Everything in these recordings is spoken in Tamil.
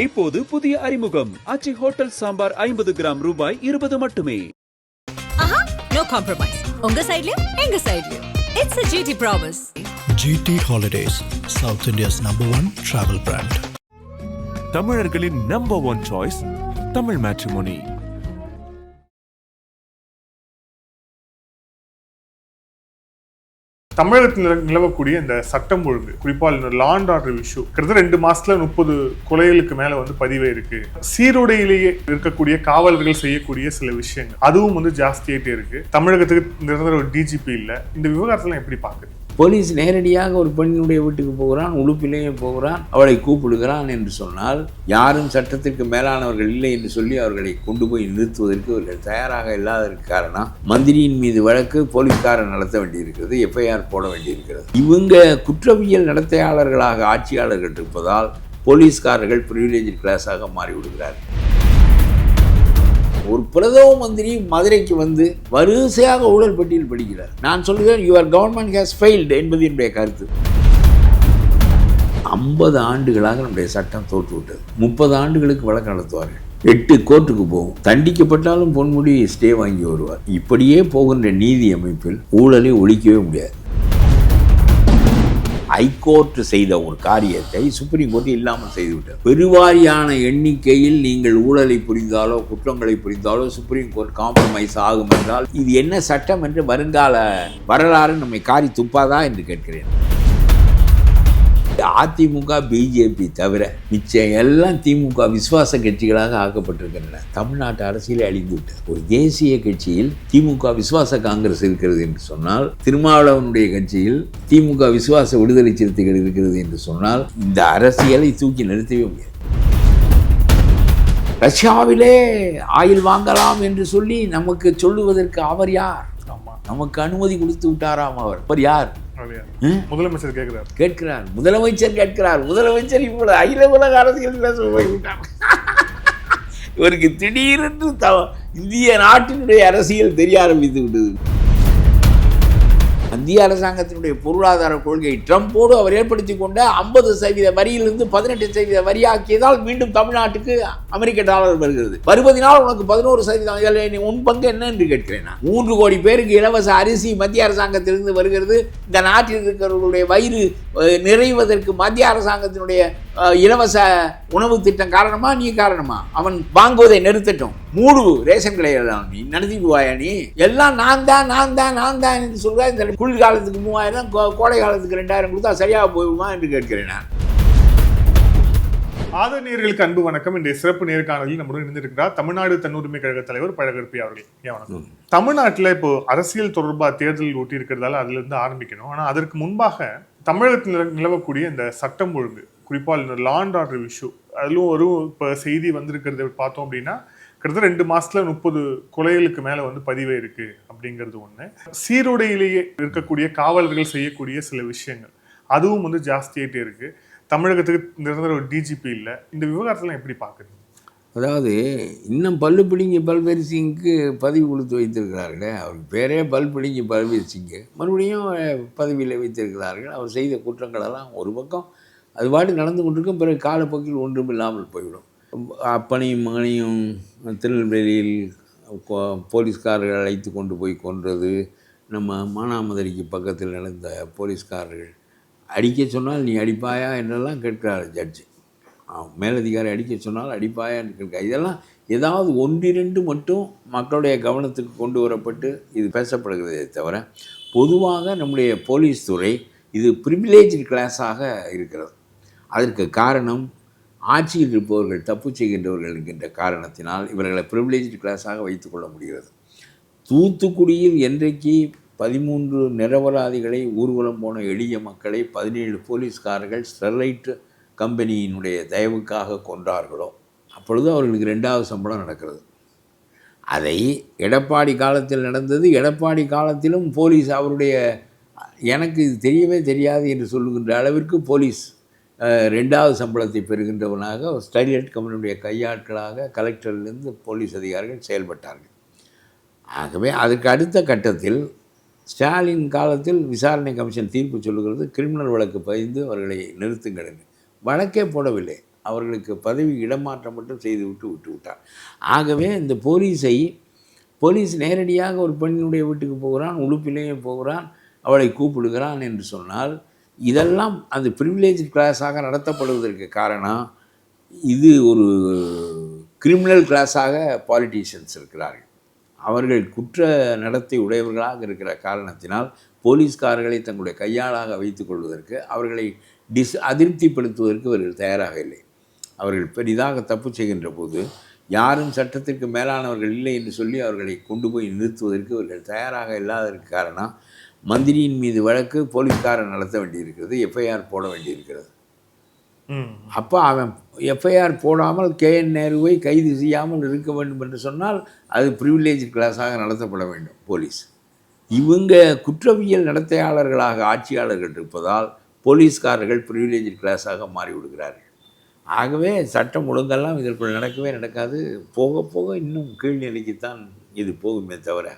இப்போது புதிய அறிமுகம் ஆச்சி ஹோட்டல் சாம்பார் 50 கிராம் ரூபாய் 20 மட்டுமே. No compromise. உங்க சைடுலயும் எங்க சைடுலயும். It's a GT promise. GT Holidays, South India's #1 travel brand. தமிழர்களின் நம்பர் 1 சாய்ஸ் தமிழ் மேட்ரிமோனி. தமிழகத்தில் நிலவக்கூடிய இந்த சட்டம் ஒழுங்கு, குறிப்பாக லா அண்ட் ஆர்டர் இஷ்யூ கிட்டத்தட்ட 2 மாசத்துல 30 கொலைகளுக்கு மேல பதிவே இருக்கு. சீருடையிலேயே இருக்கக்கூடிய காவலர்கள் செய்யக்கூடிய சில விஷயங்கள் அதுவும் ஜாஸ்தியாயிட்டே இருக்கு. தமிழகத்துக்கு நிரந்தர ஒரு டிஜிபி இல்ல. இந்த விவகாரத்தெல்லாம் எப்படி பாக்குது? போலீஸ் நேரடியாக ஒரு பெண்ணுடைய வீட்டுக்கு போகிறான், உடுப்பிலேயே போகிறான், அவளை கூப்பிடுகிறான் என்று சொன்னால் யாரும் சட்டத்திற்கு மேலானவர்கள் இல்லை என்று சொல்லி அவர்களை கொண்டு போய் நிறுத்துவதற்கு அவர்கள் தயாராக இல்லாததற்கு காரணம் மந்திரியின் மீது வழக்கு போலீஸ்காரர் நடத்த வேண்டியிருக்கிறது, எஃப்ஐஆர் போட வேண்டியிருக்கிறது. இவங்க குற்றவியல் நடத்தையாளர்களாக ஆட்சியாளர்கள் இருப்பதால் போலீஸ்காரர்கள் பிரிவிலேஜ் கிளாஸாக மாறிவிடுகிறார்கள். ஒரு பிரதம மந்திரி மதுரைக்கு வந்து வரிசையாக ஊழல் பட்டியல் படிக்கிறார். நான் சொல்கிறேன், யுவர் கவர்மெண்ட் ஹேஸ் ஃபெயில்டு என்பது என்னுடைய கருத்து. 50 ஆண்டுகளாக நம்முடைய சட்டம் தோற்று விட்டது. 30 ஆண்டுகளுக்கு வழக்கு நடத்துவார்கள். 8 கோர்ட்டுக்கு போகும். தண்டிக்கப்பட்டாலும் பொன்முடி ஸ்டே வாங்கி வருவார். இப்படியே போகின்ற நீதி அமைப்பில் ஊழலை ஒழிக்கவே முடியாது. ஹைகோர்ட் செய்த ஒரு காரியத்தை சுப்ரீம் கோர்ட் இல்லாமல் செய்துவிட்டது. பெருவாரியான எண்ணிக்கையில் நீங்கள் ஊழலை புரிந்தாலோ குற்றங்களை புரிந்தாலோ சுப்ரீம் கோர்ட் காம்ப்ரமைஸ் ஆகும் என்றால் இது என்ன சட்டம் என்று வருங்கால வரலாறு நம்மை காரி துப்பாதா என்று கேட்கிறேன். அதிமுக பிஜேபி தவிர மிச்சம் எல்லாம் திமுக விசுவாச கட்சிகளாக ஆக்கப்பட்டிருக்கின்றன. தமிழ்நாட்டு அரசியலே அழிந்து விட்டது. ஒரு தேசிய கட்சியில் திமுக விசுவாச காங்கிரஸ் இருக்கிறது என்று சொன்னால், திருமாவளவனுடைய கட்சியில் திமுக விசுவாச விடுதலை சிறுத்தைகள் இருக்கிறது என்று சொன்னால் இந்த அரசியலை தூக்கி நிறுத்தவே முடியாது. ரஷ்யாவிலே ஆயில் வாங்கலாம் என்று சொல்லி நமக்கு சொல்லுவதற்கு அவர் யார்? நமக்கு அனுமதி கொடுத்து விட்டாராம். அவர் யார்? முதலமைச்சர் கேட்கிறார். முதலமைச்சர் கேட்கிறார். முதலமைச்சர் இப்பொழுது அகில உலக அரசியல் பேச போய்விட்டார். இவருக்கு திடீரென்று இந்திய நாட்டினுடைய அரசியல் தெரிய ஆரம்பித்து விட்டது. மத்திய அரசாங்கத்தினுடைய பொருளாதார கொள்கை ட்ரம்போடு அவர் ஏற்படுத்தி கொண்ட 50% வரியிலிருந்து 18% வரியாக்கியதால் மீண்டும் தமிழ்நாட்டுக்கு அமெரிக்க டாலர் வருகிறது. வருவதனால் உனக்கு 11% உன் பங்கு என்ன என்று கேட்கிறேன். 3 கோடி பேருக்கு இலவச அரிசி மத்திய அரசாங்கத்திலிருந்து வருகிறது. இந்த நாட்டில் இருக்கிறவர்களுடைய வயிறு நிறைவதற்கு மத்திய அரசாங்கத்தினுடைய இலவச உணவு திட்டம் காரணமா? நீ காரணமா? அவன் வாங்குவதை நிறுத்தட்டும். 3 ரேஷன் கடைகள் நீ நடத்திடுவாயா? நீ எல்லாம் நான் தான் என்று சொல்ற. இந்த குளிர்காலத்துக்கு 3000, கோடை காலத்துக்கு 2000 கொடுத்தா சரியாக போயிடுமா என்று கேட்கிறேன் நான். ஆதரணியர்களுக்கு அன்பு வணக்கம். இன்றைய சிறப்பு நேர்காணலில் நம்முடன் இருந்திருக்கிறார் தமிழ்நாடு தன்னுரிமை கழக தலைவர் பழகற்பி அவர்கள். வணக்கம். தமிழ்நாட்டில் இப்போ அரசியல் தொடர்பாக தேர்தல் ஒட்டி இருக்கிறதால அதுல இருந்து ஆரம்பிக்கணும். ஆனா அதற்கு முன்பாக தமிழகத்தில் நிலவக்கூடிய இந்த சட்டம் ஒழுங்கு, குறிப்பாக இந்த லா அண்ட் ஆர்டர் இஷ்யூ, அதிலும் ஒரு இப்போ செய்தி வந்திருக்கிறத பார்த்தோம் அப்படின்னா கிட்டத்தட்ட 2 மாசத்துல 30 கொலைகளுக்கு மேல பதிவே இருக்கு அப்படிங்கிறது ஒண்ணு. சீருடையிலேயே இருக்கக்கூடிய காவலர்கள் செய்யக்கூடிய சில விஷயங்கள் அதுவும் ஜாஸ்தியாயிட்டே இருக்கு. தமிழகத்துக்கு நிரந்தர ஒரு டிஜிபி இல்லை. இந்த விவகாரத்தெல்லாம் எப்படி பார்க்குறீங்க? அதாவது இன்னும் பல்லு பிடிங்கி பல்பீர் சிங்க்கு பதவி கொடுத்து வைத்திருக்கிறார்களே, அவருக்கு பேரே பல் பிடிங்கி பல்பீர் சிங்கு, மறுபடியும் பதவியில் வைத்திருக்கிறார்கள். அவர் செய்த குற்றங்களெல்லாம் ஒரு பக்கம் அது பாட்டு நடந்து கொண்டிருக்கும். பிறகு காலப்போக்கில் ஒன்றும் இல்லாமல் போய்விடும். அப்பனையும் மகனையும் திருநெல்வேலியில் போலீஸ்காரர்கள் அழைத்து கொண்டு போய் கொன்றது, நம்ம மானாமதுரைக்கு பக்கத்தில் நடந்த போலீஸ்காரர்கள் அடிக்க சொன்னால் நீ அடிப்பாயா என்றெல்லாம் கேட்கிறார் ஜட்ஜு. மேலதிகாரி அடிக்க சொன்னால் அடிப்பாயா என்று கேட்க. இதெல்லாம் ஏதாவது 1-2 மட்டும் மக்களுடைய கவனத்துக்கு கொண்டு வரப்பட்டு இது பேசப்படுகிறதே தவிர பொதுவாக நம்முடைய போலீஸ் துறை இது ப்ரிவிலேஜ் கிளாஸாக இருக்கிறது. அதற்கு காரணம் ஆட்சியில் இருப்பவர்கள் தப்பு செய்கின்றவர்கள் என்கின்ற காரணத்தினால் இவர்களை ப்ரிவிலேஜ் கிளாஸாக வைத்துக்கொள்ள முடிகிறது. தூத்துக்குடியில் என்றைக்கு 13 நிரபராதிகளை ஊர்வலம் போன எளிய மக்களை 17 போலீஸ்காரர்கள் ஸ்டெர்லைட் கம்பெனியினுடைய தயவுக்காக கொன்றார்களோ அப்பொழுது அவர்களுக்கு 2வது சம்பளம் நடக்கிறது. அதை எடப்பாடி காலத்தில் நடந்தது. எடப்பாடி காலத்திலும் போலீஸ் அவருடைய எனக்கு இது தெரியவே தெரியாது என்று சொல்லுகின்ற அளவிற்கு போலீஸ் 2வது சம்பளத்தை பெறுகின்றவனாக ஸ்டெர்லைட் கம்பெனியுடைய கையாட்களாக கலெக்டரிலிருந்து போலீஸ் அதிகாரிகள் செயல்பட்டார்கள். ஆகவே அதுக்கு அடுத்த கட்டத்தில் ஸ்டாலின் காலத்தில் விசாரணை கமிஷன் தீர்ப்பு சொல்லுகிறது, கிரிமினல் வழக்கு பதிந்து அவர்களை நிறுத்துங்கள் என்று. வழக்கே போடவில்லை. அவர்களுக்கு பதவி இடமாற்றம் மட்டும் செய்து விட்டு விட்டார். ஆகவே இந்த போலீஸ் நேரடியாக ஒரு பெண்ணினுடைய வீட்டுக்கு போகிறான், உடுப்பிலேயே போகிறான், அவளை கூப்பிடுகிறான் என்று சொன்னால் இதெல்லாம் அந்த ப்ரிவிலேஜ் கிளாஸாக நடத்தப்படுவதற்கு காரணம் இது ஒரு கிரிமினல் கிளாஸாக பாலிட்டிஷியன்ஸ் இருக்கிறார்கள். அவர்கள் குற்ற நடத்தை உடையவர்களாக இருக்கிற காரணத்தினால் போலீஸ்காரர்களை தங்களுடைய கையாளாக வைத்துக் கொள்வதற்கு அவர்களை அதிருப்திப்படுத்துவதற்கு அவர்கள் தயாராக இல்லை. அவர்கள் பெரிதாக தப்பு செய்கின்ற போது யாரும் சட்டத்திற்கு மேலானவர்கள் இல்லை என்று சொல்லி அவர்களை கொண்டு போய் நிறுத்துவதற்கு அவர்கள் தயாராக இல்லாததற்கு காரணம் மந்திரியின் மீது வழக்கு போலீஸ்காரன் நடத்த வேண்டியிருக்கிறது, எஃப்ஐஆர் போட வேண்டியிருக்கிறது. அப்போ அவன் எஃப்ஐஆர் போடாமல் KN நேருவை கைது செய்யாமல் இருக்க வேண்டும் என்று சொன்னால் அது ப்ரிவிலேஜ் கிளாஸாக நடத்தப்பட வேண்டும் போலீஸ். இவங்க குற்றவியல் நடத்தையாளர்களாக ஆட்சியாளர்கள் இருப்பதால் போலீஸ்காரர்கள் ப்ரிவிலேஜ் கிளாஸாக மாறிவிடுகிறார்கள். ஆகவே சட்டம் ஒழுங்கெல்லாம் இதற்குள் நடக்கவே நடக்காது. போக போக இன்னும் கீழ்நிலைக்குத்தான் இது போகுமே தவிர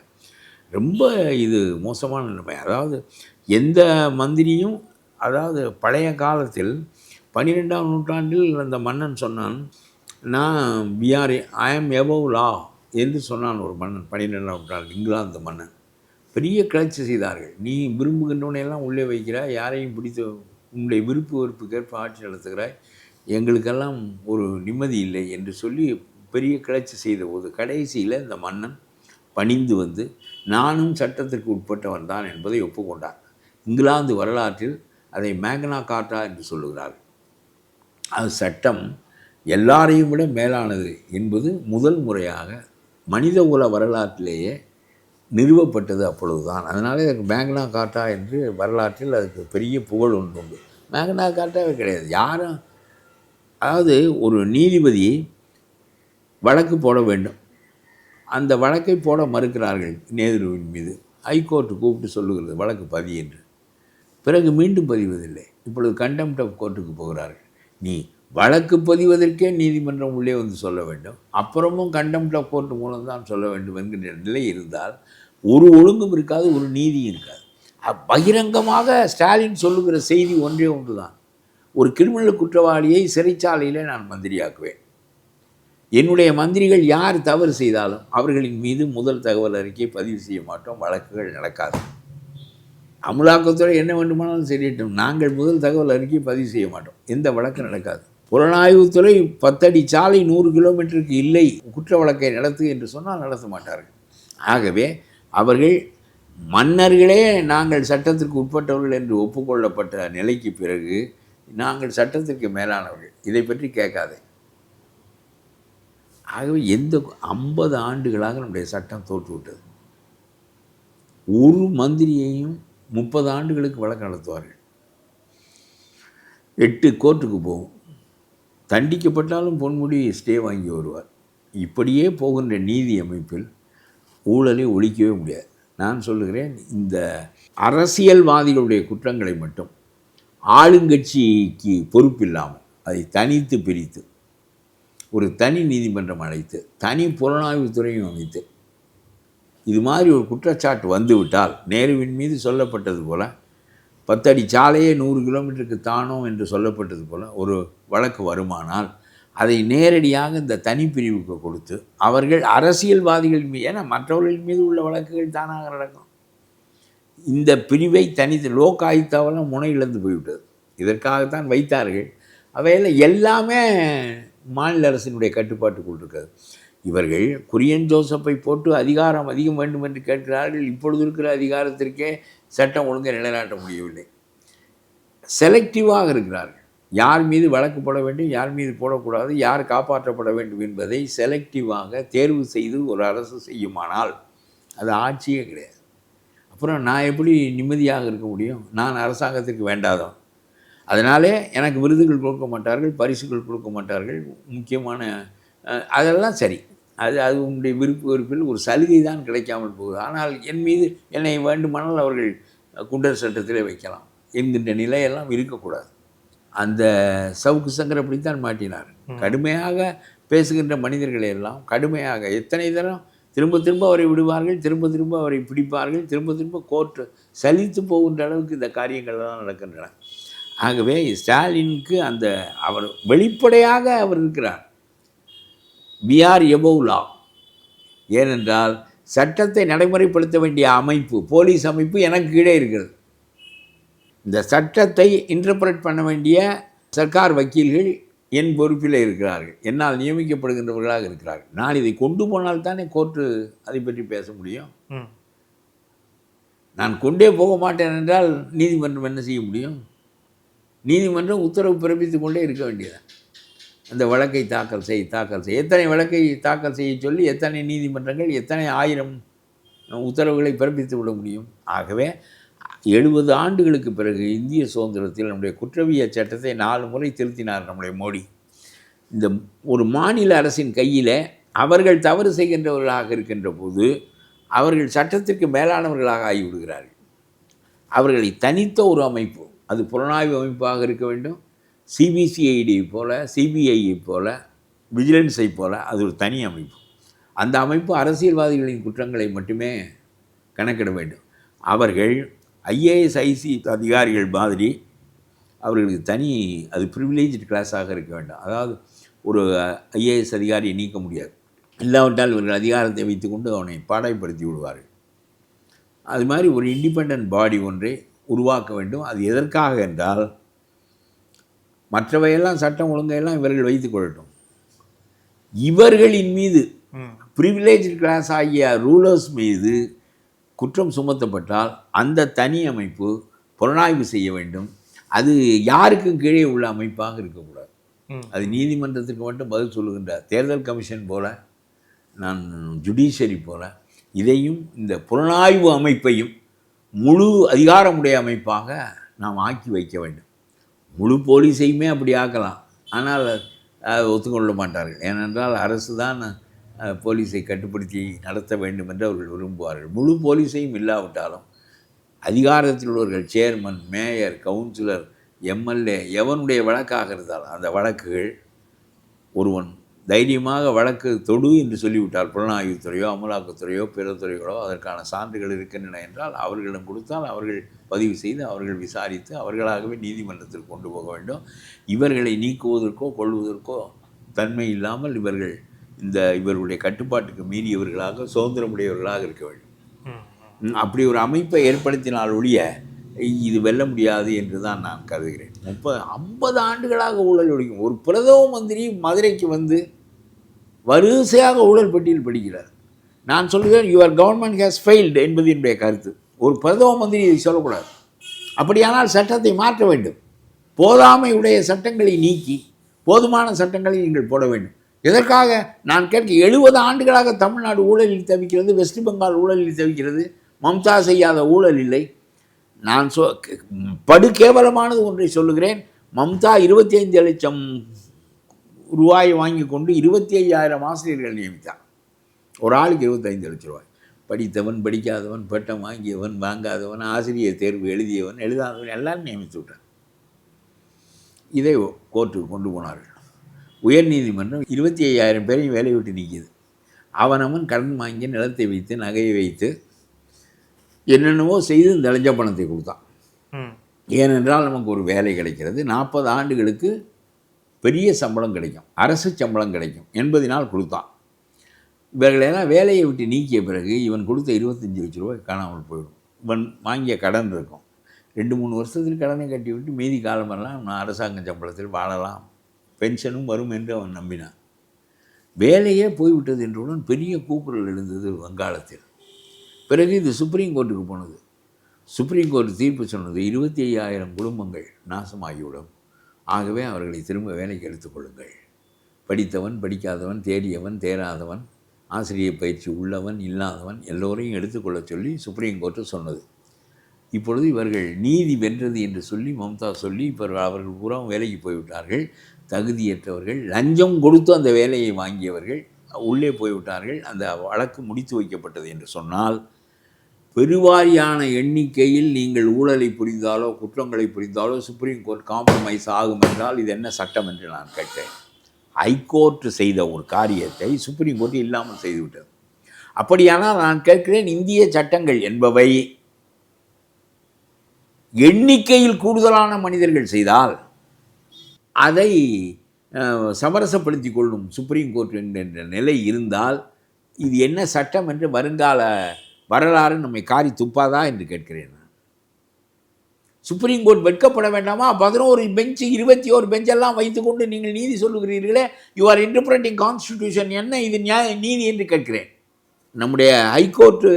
ரொம்ப இது மோசமான நிலைமை. அதாவது எந்த மந்திரியும், அதாவது பழைய காலத்தில் 12ஆம் நூற்றாண்டில் அந்த மன்னன் சொன்னான், நான் ஐ ஆம் எபவ் லா என்று சொன்னான் ஒரு மன்னன். 12ஆம் நூற்றாண்டு இங்கிலாந்து மன்னன் பெரிய கிளர்ச்சி செய்தார்கள். நீ விரும்புகின்றவனையெல்லாம் உள்ளே வைக்கிறாய், யாரையும் பிடித்து உன்னுடைய விருப்பு வெறுப்புக்கேற்ப ஆட்சி நடத்துகிறாய், எங்களுக்கெல்லாம் ஒரு நிம்மதி இல்லை என்று சொல்லி பெரிய கிளர்ச்சி செய்த போது கடைசியில் இந்த மன்னன் பணிந்து வந்து நானும் சட்டத்திற்கு உட்பட்டவன் தான் என்பதை ஒப்புக்கொண்டார். இங்கிலாந்து வரலாற்றில் அதை மேக்னா கார்ட்டா என்று சொல்லுகிறார்கள். அது சட்டம் எல்லாரையும் விட மேலானது என்பது முதல் முறையாக மனித குல வரலாற்றிலேயே நிறுவப்பட்டது அப்பொழுதுதான். அதனாலே அதுக்கு மேக்னா கார்ட்டா என்று வரலாற்றில் அதுக்கு பெரிய புகழ் ஒன்று உண்டு. மேக்னா கார்ட்டாவே கிடையாது. யாரும், அதாவது ஒரு நீதிபதி வழக்கு போட வேண்டும், அந்த வழக்கை போட மறுக்கிறார்கள் நேருவின் மீது. ஹைகோர்ட்டு கூப்பிட்டு சொல்லுகிறது வழக்கு பதி என்று. பிறகு மீண்டும் பதிவதில்லை. இப்பொழுது கண்டெம்ட் ஆஃப் கோர்ட்டுக்கு போகிறார்கள். நீ வழக்கு பதிவதற்கே நீதிமன்றம் உள்ளே வந்து சொல்ல வேண்டும், அப்புறமும் கண்டெம்ட் ஆஃப் கோர்ட் மூலம்தான் சொல்ல வேண்டும் என்கின்ற நிலை இருந்தால் ஒரு ஒழுங்கும் இருக்காது, ஒரு நீதியும் இருக்காது. பகிரங்கமாக ஸ்டாலின் சொல்லுகிற செய்தி ஒன்றே ஒன்று தான், ஒரு கிரிமினல் குற்றவாளியை சிறைச்சாலையில் நான் மந்திரியாக்குவேன், என்னுடைய மந்திரிகள் யார் தவறு செய்தாலும் அவர்களின் மீது முதல் தகவல் அறிக்கை பதிவு செய்ய மாட்டோம், வழக்குகள் நடக்காது. அமலாக்கத்துறை என்ன வேண்டுமானாலும் செய்யட்டும், நாங்கள் முதல் தகவல் அறிக்கை பதிவு செய்ய மாட்டோம், எந்த வழக்கு நடக்காது. புலனாய்வுத்துறை 10 அடி சாலை 100 கிலோமீட்டருக்கு இல்லை, குற்ற வழக்கை நடத்து என்று சொன்னால் நடத்த மாட்டார்கள். ஆகவே அவர்கள் மன்னர்களே நாங்கள் சட்டத்திற்கு உட்பட்டவர்கள் என்று ஒப்புக்கொள்ளப்பட்ட நிலைக்கு பிறகு நாங்கள் சட்டத்திற்கு மேலானவர்கள், இதை பற்றி கேட்காதே. ஆகவே 50 ஆண்டுகளாக நம்முடைய சட்டம் தோற்றுவிட்டது. ஒரு மந்திரியையும் 30 ஆண்டுகளுக்கு வழக்கு நடத்துவார்கள், 8 கோர்ட்டுக்கு போகும், தண்டிக்கப்பட்டாலும் பொன்முடி ஸ்டே வாங்கி வருவார். இப்படியே போகின்ற நீதி அமைப்பில் ஊழலை ஒழிக்கவே முடியாது. நான் சொல்லுகிறேன், இந்த அரசியல்வாதிகளுடைய குற்றங்களை மட்டும் ஆளுங்கட்சிக்கு பொறுப்பில்லாமல் அதை தனித்து பிரித்து ஒரு தனி நீதிமன்றம் அழைத்து தனி புலனாய்வுத்துறையும் அமைத்து இது மாதிரி ஒரு குற்றச்சாட்டு வந்துவிட்டால், நேருவின் மீது சொல்லப்பட்டது போல் 10 அடி சாலையே 100 கிலோமீட்டருக்கு தானோம் என்று சொல்லப்பட்டது போல் ஒரு வழக்கு வருமானால் அதை நேரடியாக இந்த தனிப்பிரிவுக்கு கொடுத்து அவர்கள் அரசியல்வாதிகள் மீது, ஏன்னா மற்றவர்கள் மீது உள்ள வழக்குகள் தானாக நடக்கும், இந்த பிரிவை தனித்து லோக் ஆயுக்தாவெல்லாம் முனை இழந்து போய்விட்டது. இதற்காகத்தான் வைத்தார்கள். அவையில் எல்லாமே மாநில அரசினுடைய கட்டுப்பாட்டுக்குள் இருக்கிறது. இவர்கள் குரியன் ஜோசப்பை போட்டு அதிகாரம் அதிகம் வேண்டும் என்று கேட்கிறார்கள். இப்பொழுது இருக்கிற அதிகாரத்திற்கே சட்டம் ஒழுங்கை நிலைநாட்ட முடியவில்லை. செலக்டிவாக இருக்கிறார்கள். யார் மீது வழக்கு போட வேண்டும், யார் மீது போடக்கூடாது, யார் காப்பாற்றப்பட வேண்டும் என்பதை செலக்டிவாக தேர்வு செய்து ஒரு அரசு செய்யுமானால் அது ஆட்சியே கிடையாது. அப்புறம் நான் எப்படி நிம்மதியாக இருக்க முடியும்? நான் அரசாங்கத்திற்கு வேண்டாதவன், அதனாலே எனக்கு விருதுகள் கொடுக்க மாட்டார்கள், பரிசுகள் கொடுக்க மாட்டார்கள், முக்கியமான அதெல்லாம் சரி, அது உங்களுடைய விருப்பு வெறுப்பில் ஒரு சலுகை தான் கிடைக்காமல் போகுது. ஆனால் என் மீது என்னை வேண்டுமானால் அவர்கள் குண்டர் சட்டத்திலே வைக்கலாம் என்கின்ற நிலையெல்லாம் இருக்கக்கூடாது. அந்த சவுக்கு சங்கர் அப்படித்தான் மாட்டினார். கடுமையாக பேசுகின்ற மனிதர்களை எல்லாம் கடுமையாக எத்தனை தரம் திரும்ப திரும்ப அவரை விடுவார்கள், திரும்ப திரும்ப அவரை பிடிப்பார்கள், திரும்ப திரும்ப கோர்ட்டு சலித்து போகின்ற அளவுக்கு இந்த காரியங்கள்லாம் நடக்கின்றன. ஆகவே ஸ்டாலினுக்கு அந்த அவர் வெளிப்படையாக அவர் இருக்கிறார். we are above law. ஏனென்றால் சட்டத்தை நடைமுறைப்படுத்த வேண்டிய அமைப்பு, போலீஸ் அமைப்பு எனக்கு கீழே இருக்கிறது. இந்த சட்டத்தை இன்டர்பிரட் பண்ண வேண்டிய சர்க்கார் வக்கீல்கள் என் பொறுப்பில் இருக்கிறார்கள், என்னால் நியமிக்கப்படுகின்றவர்களாக இருக்கிறார்கள். நான் இதை கொண்டு போனால் தானே கோர்ட்டு அதை பற்றி பேச முடியும். நான் கொண்டே போக மாட்டேன் என்றால் நீதிமன்றம் என்ன செய்ய முடியும்? நீதிமன்றம் உத்தரவு பிறப்பித்து கொண்டே இருக்க வேண்டியது. அந்த வழக்கை தாக்கல் செய். எத்தனை வழக்கை தாக்கல் செய்ய சொல்லி எத்தனை நீதிமன்றங்கள் எத்தனை ஆயிரம் உத்தரவுகளை பிறப்பித்து விட முடியும்? ஆகவே 70 ஆண்டுகளுக்கு பிறகு இந்திய சுதந்திரத்தில் நம்முடைய குற்றவியல் சட்டத்தை 4 முறை திருத்தினார் நம்முடைய மோடி. இந்த ஒரு மாநில அரசின் கையில் அவர்கள் தவறு செய்கின்றவர்களாக இருக்கின்ற போது அவர்கள் சட்டத்திற்கு மேலானவர்களாக ஆகிவிடுகிறார்கள். அவர்களை தனித்த ஒரு அமைப்பு, அது புலனாய்வு அமைப்பாக இருக்க வேண்டும், சிபிசிஐடி போல, சிபிஐயை போல, விஜிலன்ஸை போல, அது ஒரு தனி அமைப்பு. அந்த அமைப்பு அரசியல்வாதிகளின் குற்றங்களை மட்டுமே கணக்கிட வேண்டும். அவர்கள் ஐஏஎஸ் ஐசி அதிகாரிகள் மாதிரி அவர்களுக்கு தனி, அது ப்ரிவிலேஜ்டு கிளாஸாக இருக்க வேண்டும். அதாவது ஒரு ஐஏஎஸ் அதிகாரியை நீக்க முடியாது, இல்லாவிட்டால் இவர்கள் அதிகாரத்தை வைத்துக்கொண்டு அவனை பாடாய்படுத்தி விடுவார்கள். அது மாதிரி ஒரு இண்டிபெண்ட் பாடி ஒன்றை உருவாக்க வேண்டும். அது எதற்காக என்றால், மற்றவையெல்லாம் சட்டம் ஒழுங்கையெல்லாம் இவர்கள் வைத்துக் கொள்ளட்டும், இவர்களின் மீது ப்ரிவிலேஜ் கிளாஸ் ஆகிய ரூலர்ஸ் மீது குற்றம் சுமத்தப்பட்டால் அந்த தனி அமைப்பு புலனாய்வு செய்ய வேண்டும். அது யாருக்கும் கீழே உள்ள அமைப்பாக இருக்கக்கூடாது. அது நீதிமன்றத்துக்கு மட்டும் பதில் சொல்லுகின்றார். தேர்தல் கமிஷன் போல, நான் ஜுடிஷியரி போல, இதையும் இந்த புலனாய்வு அமைப்பையும் முழு அதிகாரமுடைய அமைப்பாக நாம் ஆக்கி வைக்க வேண்டும். முழு போலீஸையுமே அப்படி ஆக்கலாம், ஆனால் ஒத்துக்கொள்ள மாட்டார்கள். ஏனென்றால் அரசு தான் போலீஸை கட்டுப்படுத்தி நடத்த வேண்டும் என்று அவர்கள் விரும்புவார்கள். முழு போலீஸையும் இல்லாவிட்டாலும் அதிகாரத்தில் உள்ளவர்கள், சேர்மன், மேயர், கவுன்சிலர், எம்எல்ஏ, எவனுடைய வழக்காக இருந்தாலும் அந்த வழக்குகள் ஒருவன் தைரியமாக வழக்கு தொடு என்று சொல்லிவிட்டால், புலனாய்வுத்துறையோ அமலாக்கத்துறையோ பிற துறைகளோ அதற்கான சான்றுகள் இருக்கின்றன என்றால் அவர்களிடம் கொடுத்தால் அவர்கள் பதிவு செய்து அவர்கள் விசாரித்து அவர்களாகவே நீதிமன்றத்தில் கொண்டு போக வேண்டும். இவர்களை நீக்குவதற்கோ கொள்வதற்கோ தன்மை இல்லாமல் இவர்கள் இவர்களுடைய கட்டுப்பாட்டுக்கு மீறியவர்களாக, சுதந்திரமுடையவர்களாக இருக்க வேண்டும். அப்படி ஒரு அமைப்பை ஏற்படுத்தினால் ஒழிய இது வெல்ல முடியாது என்று தான் நான் கருதுகிறேன். 50 ஆண்டுகளாக ஊழல் ஒழிக்கும். ஒரு பிரதம மந்திரி மதுரைக்கு வந்து வரிசையாக ஊழல் பட்டியல் படிக்கிறார். நான் சொல்கிறேன், யுவர் கவர்மெண்ட் ஹேஸ் ஃபெயில்டு என்பது என்னுடைய கருத்து. ஒரு பிரதம மந்திரி இதை சொல்லக்கூடாது. அப்படியானால் சட்டத்தை மாற்ற வேண்டும். போதாமை உடைய சட்டங்களை நீக்கி போதுமான சட்டங்களை நீங்கள் போட வேண்டும். எதற்காக நான் கேட்க, 70 ஆண்டுகளாக தமிழ்நாடு ஊழலில் தவிக்கிறது, வெஸ்ட் பெங்கால் ஊழலில் தவிக்கிறது. மம்தா செய்யாத ஊழல் இல்லை. நான் படு கேவலமானது ஒன்றை சொல்லுகிறேன். மம்தா 25 லட்சம் ரூபாய் வாங்கி கொண்டு 25,000 ஆசிரியர்கள் நியமித்தார். ஒரு ஆளுக்கு 25 லட்சம் ரூபாய். படித்தவன், படிக்காதவன், பட்டம் வாங்கியவன், வாங்காதவன், ஆசிரியர் தேர்வு எழுதியவன், எழுதாதவன் எல்லாரும் நியமித்து விட்டார். இதை கோர்ட்டுக்கு கொண்டு போனார்கள். உயர்நீதிமன்றம் 25,000 பேரையும் வேலையை விட்டு நீக்கியது. அவனவன் கடன் வாங்கி நிலத்தை வைத்து நகையை வைத்து என்னென்னவோ செய்து இந்த லஞ்ச பணத்தை கொடுத்தான். ஏனென்றால் நமக்கு ஒரு வேலை கிடைக்கிறது, 40 ஆண்டுகளுக்கு பெரிய சம்பளம் கிடைக்கும், அரசு சம்பளம் கிடைக்கும் என்பதனால் கொடுத்தான். இவர்களெல்லாம் வேலையை விட்டு நீக்கிய பிறகு இவன் கொடுத்த 25 லட்ச ரூபாய் காணாமல் போயிடும். இவன் வாங்கிய கடன் இருக்கும். 2-3 வருஷத்தில் கடனை கட்டிவிட்டு மீதி காலமெல்லாம் நான் அரசாங்க சம்பளத்தில் வாழலாம், பென்ஷனும் வரும் என்று அவன் நம்பினான். வேலையே போய்விட்டது என்றுடன் பெரிய கூக்குரல் எழுந்தது வங்காளத்தில். பிறகு இது சுப்ரீம் கோர்ட்டுக்கு போனது. சுப்ரீம் கோர்ட் தீர்ப்பு சொன்னது, 25,000 குடும்பங்கள் நாசமாகிவிடும், ஆகவே அவர்களை திரும்ப வேலைக்கு எடுத்துக்கொள்ளுங்கள். படித்தவன், படிக்காதவன், தேடியவன், தேராதவன், ஆசிரியர் பயிற்சி உள்ளவன், இல்லாதவன் எல்லோரையும் எடுத்துக்கொள்ள சொல்லி சுப்ரீம் கோர்ட்டு சொன்னது. இப்பொழுது இவர்கள் நீதி வென்றது என்று சொல்லி மம்தா சொல்லி இப்போ அவர்கள் பூரா வேலைக்கு போய்விட்டார்கள். தகுதியற்றவர்கள், லஞ்சம் கொடுத்து அந்த வேலையை வாங்கியவர்கள் உள்ளே போய்விட்டார்கள். அந்த வழக்கு முடித்து வைக்கப்பட்டது என்று சொன்னால், பெருவாரியான எண்ணிக்கையில் நீங்கள் ஊழலை புரிந்தாலோ குற்றங்களை புரிந்தாலோ சுப்ரீம் கோர்ட் காம்ப்ரமைஸ் ஆகும் என்றால் இது என்ன சட்டம் என்று நான் கேட்டேன். ஹைகோர்ட் செய்த ஒரு காரியத்தை சுப்ரீம் கோர்ட் இல்லாமல் செய்துவிட்டது. அப்படியானால் நான் கேட்கிறேன், இந்திய சட்டங்கள் என்பவை எண்ணிக்கையில் கூடுதலான மனிதர்கள் செய்தால் அதை சமரசப்படுத்தி கொள்ளும் சுப்ரீம் கோர்ட் என்ற நிலை இருந்தால் இது என்ன சட்டம் என்று வருங்கால வரலாறு நம்மை காரி துப்பாதா என்று கேட்கிறேன். சுப்ரீம் கோர்ட் வெட்கப்பட வேண்டாமா? 11 பெஞ்சு 21 பெஞ்செல்லாம் வைத்துக்கொண்டு நீங்கள் நீதி சொல்லுகிறீர்களே, யூ ஆர் இன்டர்பிரட்டிங் கான்ஸ்டிடியூஷன், என்ன இது நீதி என்று கேட்கிறேன். நம்முடைய ஹைகோர்ட்டு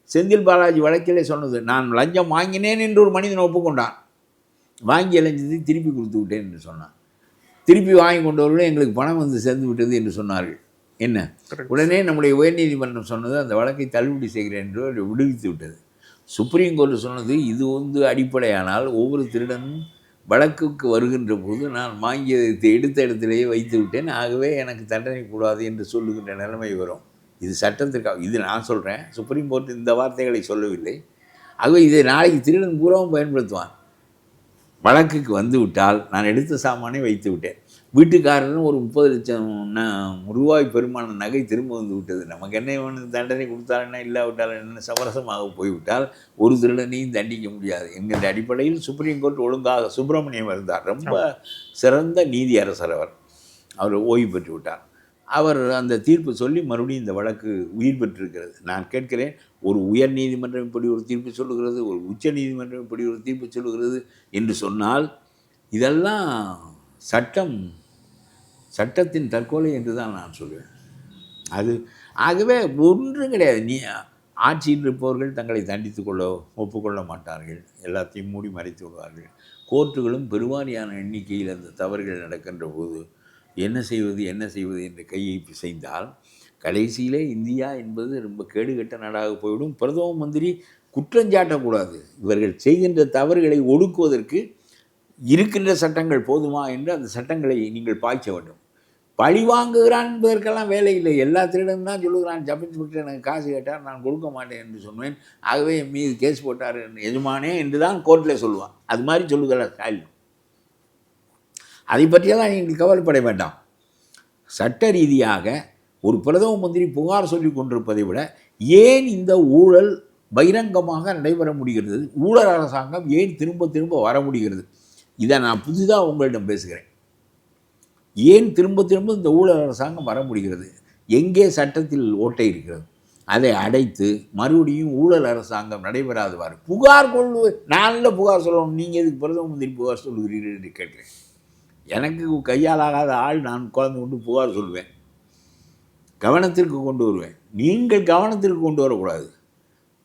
செந்தில் பாலாஜி வழக்கிலே சொன்னது, நான் லஞ்சம் வாங்கினேன் என்று ஒரு மனிதன் ஒப்புக்கொண்டான், வாங்கிய லஞ்சத்தை திருப்பி கொடுத்து விட்டேன் என்று சொன்னான். திருப்பி வாங்கி கொண்டவர்களும் எங்களுக்கு பணம் வந்து சேர்ந்து விட்டது என்று சொன்னார்கள். என்ன, உடனே நம்முடைய உயர்நீதிமன்றம் சொன்னது அந்த வழக்கை தள்ளுபடி செய்கிறேன் என்று விடுவித்து விட்டது. சுப்ரீம் கோர்ட்டு சொன்னது இது அடிப்படையானால் ஒவ்வொரு திருடனும் வழக்குக்கு வருகின்ற போது நான் வாங்கியதை எடுத்த இடத்திலேயே வைத்து விட்டேன், ஆகவே எனக்கு தண்டனை கூடாது என்று சொல்லுகின்ற நிலைமை வரும். இது சட்டத்திற்காக, இது நான் சொல்கிறேன், சுப்ரீம் கோர்ட் இந்த வார்த்தைகளை சொல்லவில்லை. ஆகவே இதை நாளைக்கு திருடன் பூராவும் பயன்படுத்துவான். வழக்குக்கு வந்து விட்டால் நான் எடுத்த சாமானை வைத்து விட்டேன், வீட்டுக்காரரும் ஒரு 30 லட்சம் ரூபாய் பெருமான நகை திரும்ப வந்து விட்டது, நமக்கு என்ன வேணும், தண்டனை கொடுத்தாலும் இல்லாவிட்டால் என்ன, சமரசமாக போய்விட்டால் ஒரு திருடனையும் தண்டிக்க முடியாது என்கிற அடிப்படையில் சுப்ரீம் கோர்ட் ஒழுங்காக சுப்பிரமணியம் இருந்தார். ரொம்ப சிறந்த நீதி அரசர் அவர் ஓய்வு பெற்று விட்டார். அவர் அந்த தீர்ப்பு சொல்லி மறுபடியும் இந்த வழக்கு உயிர் பெற்றிருக்கிறது. நான் கேட்கிறேன், ஒரு உயர் நீதிமன்றம் இப்படி ஒரு தீர்ப்பு சொல்லுகிறது, ஒரு உச்ச நீதிமன்றம் இப்படி ஒரு தீர்ப்பு சொல்லுகிறது என்று சொன்னால் இதெல்லாம் சட்டத்தின் தற்கொலை என்று தான் நான் சொல்லுவேன். அது ஆகவே ஒன்றும் கிடையாது. ஆட்சியில் இருப்பவர்கள் தங்களை தண்டித்து கொள்ள ஒப்புக்கொள்ள மாட்டார்கள், எல்லாத்தையும் மூடி மறைத்து விடுவார்கள். கோர்ட்டுகளும் பெருவாரியான எண்ணிக்கையில் அந்த தவறுகள் நடக்கின்ற போது என்ன செய்வது என்று கையை பிசைந்தால் கடைசியிலே இந்தியா என்பது ரொம்ப கேடுகட்ட நாடாக போய்விடும். பிரதம மந்திரி குற்றஞ்சாட்டக்கூடாது, இவர்கள் செய்கின்ற தவறுகளை ஒடுக்குவதற்கு இருக்கின்ற சட்டங்கள் போதுமா என்று அந்த சட்டங்களை நீங்கள் பாய்ச்ச வேண்டும். பழி வாங்குகிறான் என்பதற்கெல்லாம் வேலை இல்லை. எல்லா திருடனும் தான் சொல்லுகிறான், சப் இன்ஸ்பெக்டர் எனக்கு காசு கேட்டார், நான் கொடுக்க மாட்டேன் என்று சொன்னேன், ஆகவே என் மீது கேஸ் போட்டார் எஜமானே என்று தான் கோர்ட்டில் சொல்லுவான். அது மாதிரி சொல்லுகிறார் ஸ்டாலின். அதை பற்றியெல்லாம் நீங்கள் கவலைப்பட வேண்டாம். சட்ட ரீதியாக ஒரு பிரதம மந்திரி புகார் சொல்லி கொண்டிருப்பதை விட ஏன் இந்த ஊழல் பகிரங்கமாக நடைபெற முடிகிறது, ஊழல் அரசாங்கம் ஏன் திரும்ப திரும்ப வர முடிகிறது, இதை நான் புதிதாக உங்களிடம் பேசுகிறேன். ஏன் திரும்ப திரும்ப இந்த ஊழல் அரசாங்கம் வர முடிகிறது, எங்கே சட்டத்தில் ஓட்டை இருக்கிறது, அதை அடைத்து மறுபடியும் ஊழல் அரசாங்கம் நடைபெறாதவாறு புகார் நல்ல புகார் சொல்லணும். நீங்கள் எதுக்கு பிரதம மந்திரி புகார் சொல்லுகிறீர்கள் என்று கேட்கிறேன். எனக்கு கையால் ஆகாத ஆள் நான் குழந்தை கொண்டு புகார் சொல்லுவேன், கவனத்திற்கு கொண்டு வருவேன். நீங்கள் கவனத்திற்கு கொண்டு வரக்கூடாது.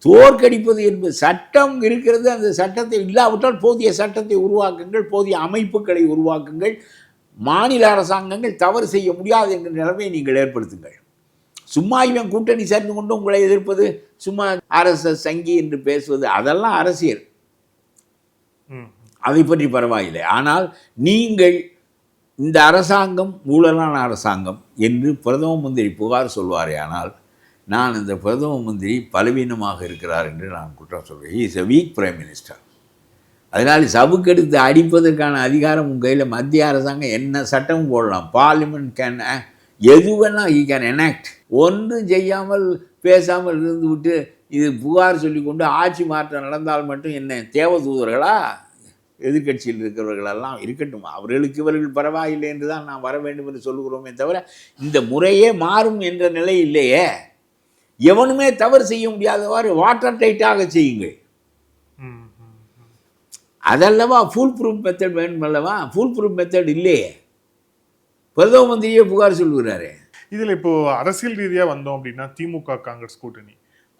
தோற்கடிப்பது என்பது சட்டம் இருக்கிறது, அந்த சட்டத்தை இல்லாவிட்டால் போதிய சட்டத்தை உருவாக்குங்கள், போதிய அமைப்புகளை உருவாக்குங்கள். மாநில அரசாங்கங்கள் தவறு செய்ய முடியாது என்கிற நிலைமையை நீங்கள் ஏற்படுத்துங்கள். சும்மா இவன் கூட்டணி சேர்ந்து கொண்டு உங்களை எதிர்ப்பது, சும்மா RSS சங்கி என்று பேசுவது, அதெல்லாம் அரசியல், அதை பற்றி பரவாயில்லை. ஆனால் நீங்கள் இந்த அரசாங்கம் ஊழலான அரசாங்கம் என்று பிரதம மந்திரி புகார் சொல்வாரே, ஆனால் நான் இந்த பிரதம மந்திரி பலவீனமாக இருக்கிறார் என்று நான் குற்றம் சொல்வேன். He is a week prime minister. அதனால் சவுக்கெடுத்து அடிப்பதற்கான அதிகாரம் உங்கள் கையில் மத்திய அரசாங்கம் என்ன சட்டமும் போடலாம். பார்லிமெண்ட் கேன் எது வேணால் ஹி கேன் எனாக்ட். ஒன்றும் செய்யாமல் பேசாமல் இருந்து விட்டு இது புகார் சொல்லி கொண்டு ஆட்சி மாற்றம் நடந்தால் மட்டும் என்ன தேவதூதர்களா? எதிர்கட்சியில் இருக்கிறவர்களெல்லாம் இருக்கட்டும், அவர்களுக்கு இவர்கள் பரவாயில்லை என்று தான் நாம் வர வேண்டும் என்று சொல்லுகிறோமே தவிர இந்த முறையே மாறும் என்ற நிலை இல்லையே. எவனுமே தவறு செய்ய முடியாதவாறு வாட்டர் டைட்டாக செய்யுங்கள். அதல்லவா ஃபுல் ப்ரூஃப் மெத்தட் வேணும் அல்லவா? ஃபுல் ப்ரூஃப் மெத்தட் இல்லையே. பிரதம மந்திரியே புகார் சொல்லுகிறாரு. இதில் இப்போது அரசியல் ரீதியாக வந்தோம் அப்படின்னா திமுக காங்கிரஸ்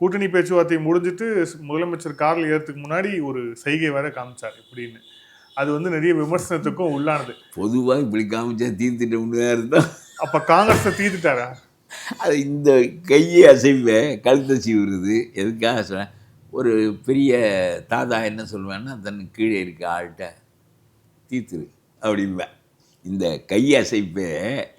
கூட்டணி பேச்சுவார்த்தை முடிஞ்சிட்டு முதலமைச்சர் காரில் ஏறதுக்கு முன்னாடி ஒரு செய்கை வேற காமிச்சார் இப்படின்னு. அது நிறைய விமர்சனத்துக்கும் உள்ளானது. பொதுவாக இப்படி காமிச்சா தீர்த்துட்டு இருந்தால் அப்போ காங்கிரஸை தீர்த்துட்டாரா? அது இந்த கையை அசைவை கழுத்தை சீவுறது எதுக்காக சொல்ல, ஒரு பெரிய தாத்தா என்ன சொல்லுவேன்னா, தன் கீழே இருக்க ஆள்கிட்ட தீர்த்துரு அப்படின்பேன். இந்த கையசைப்பை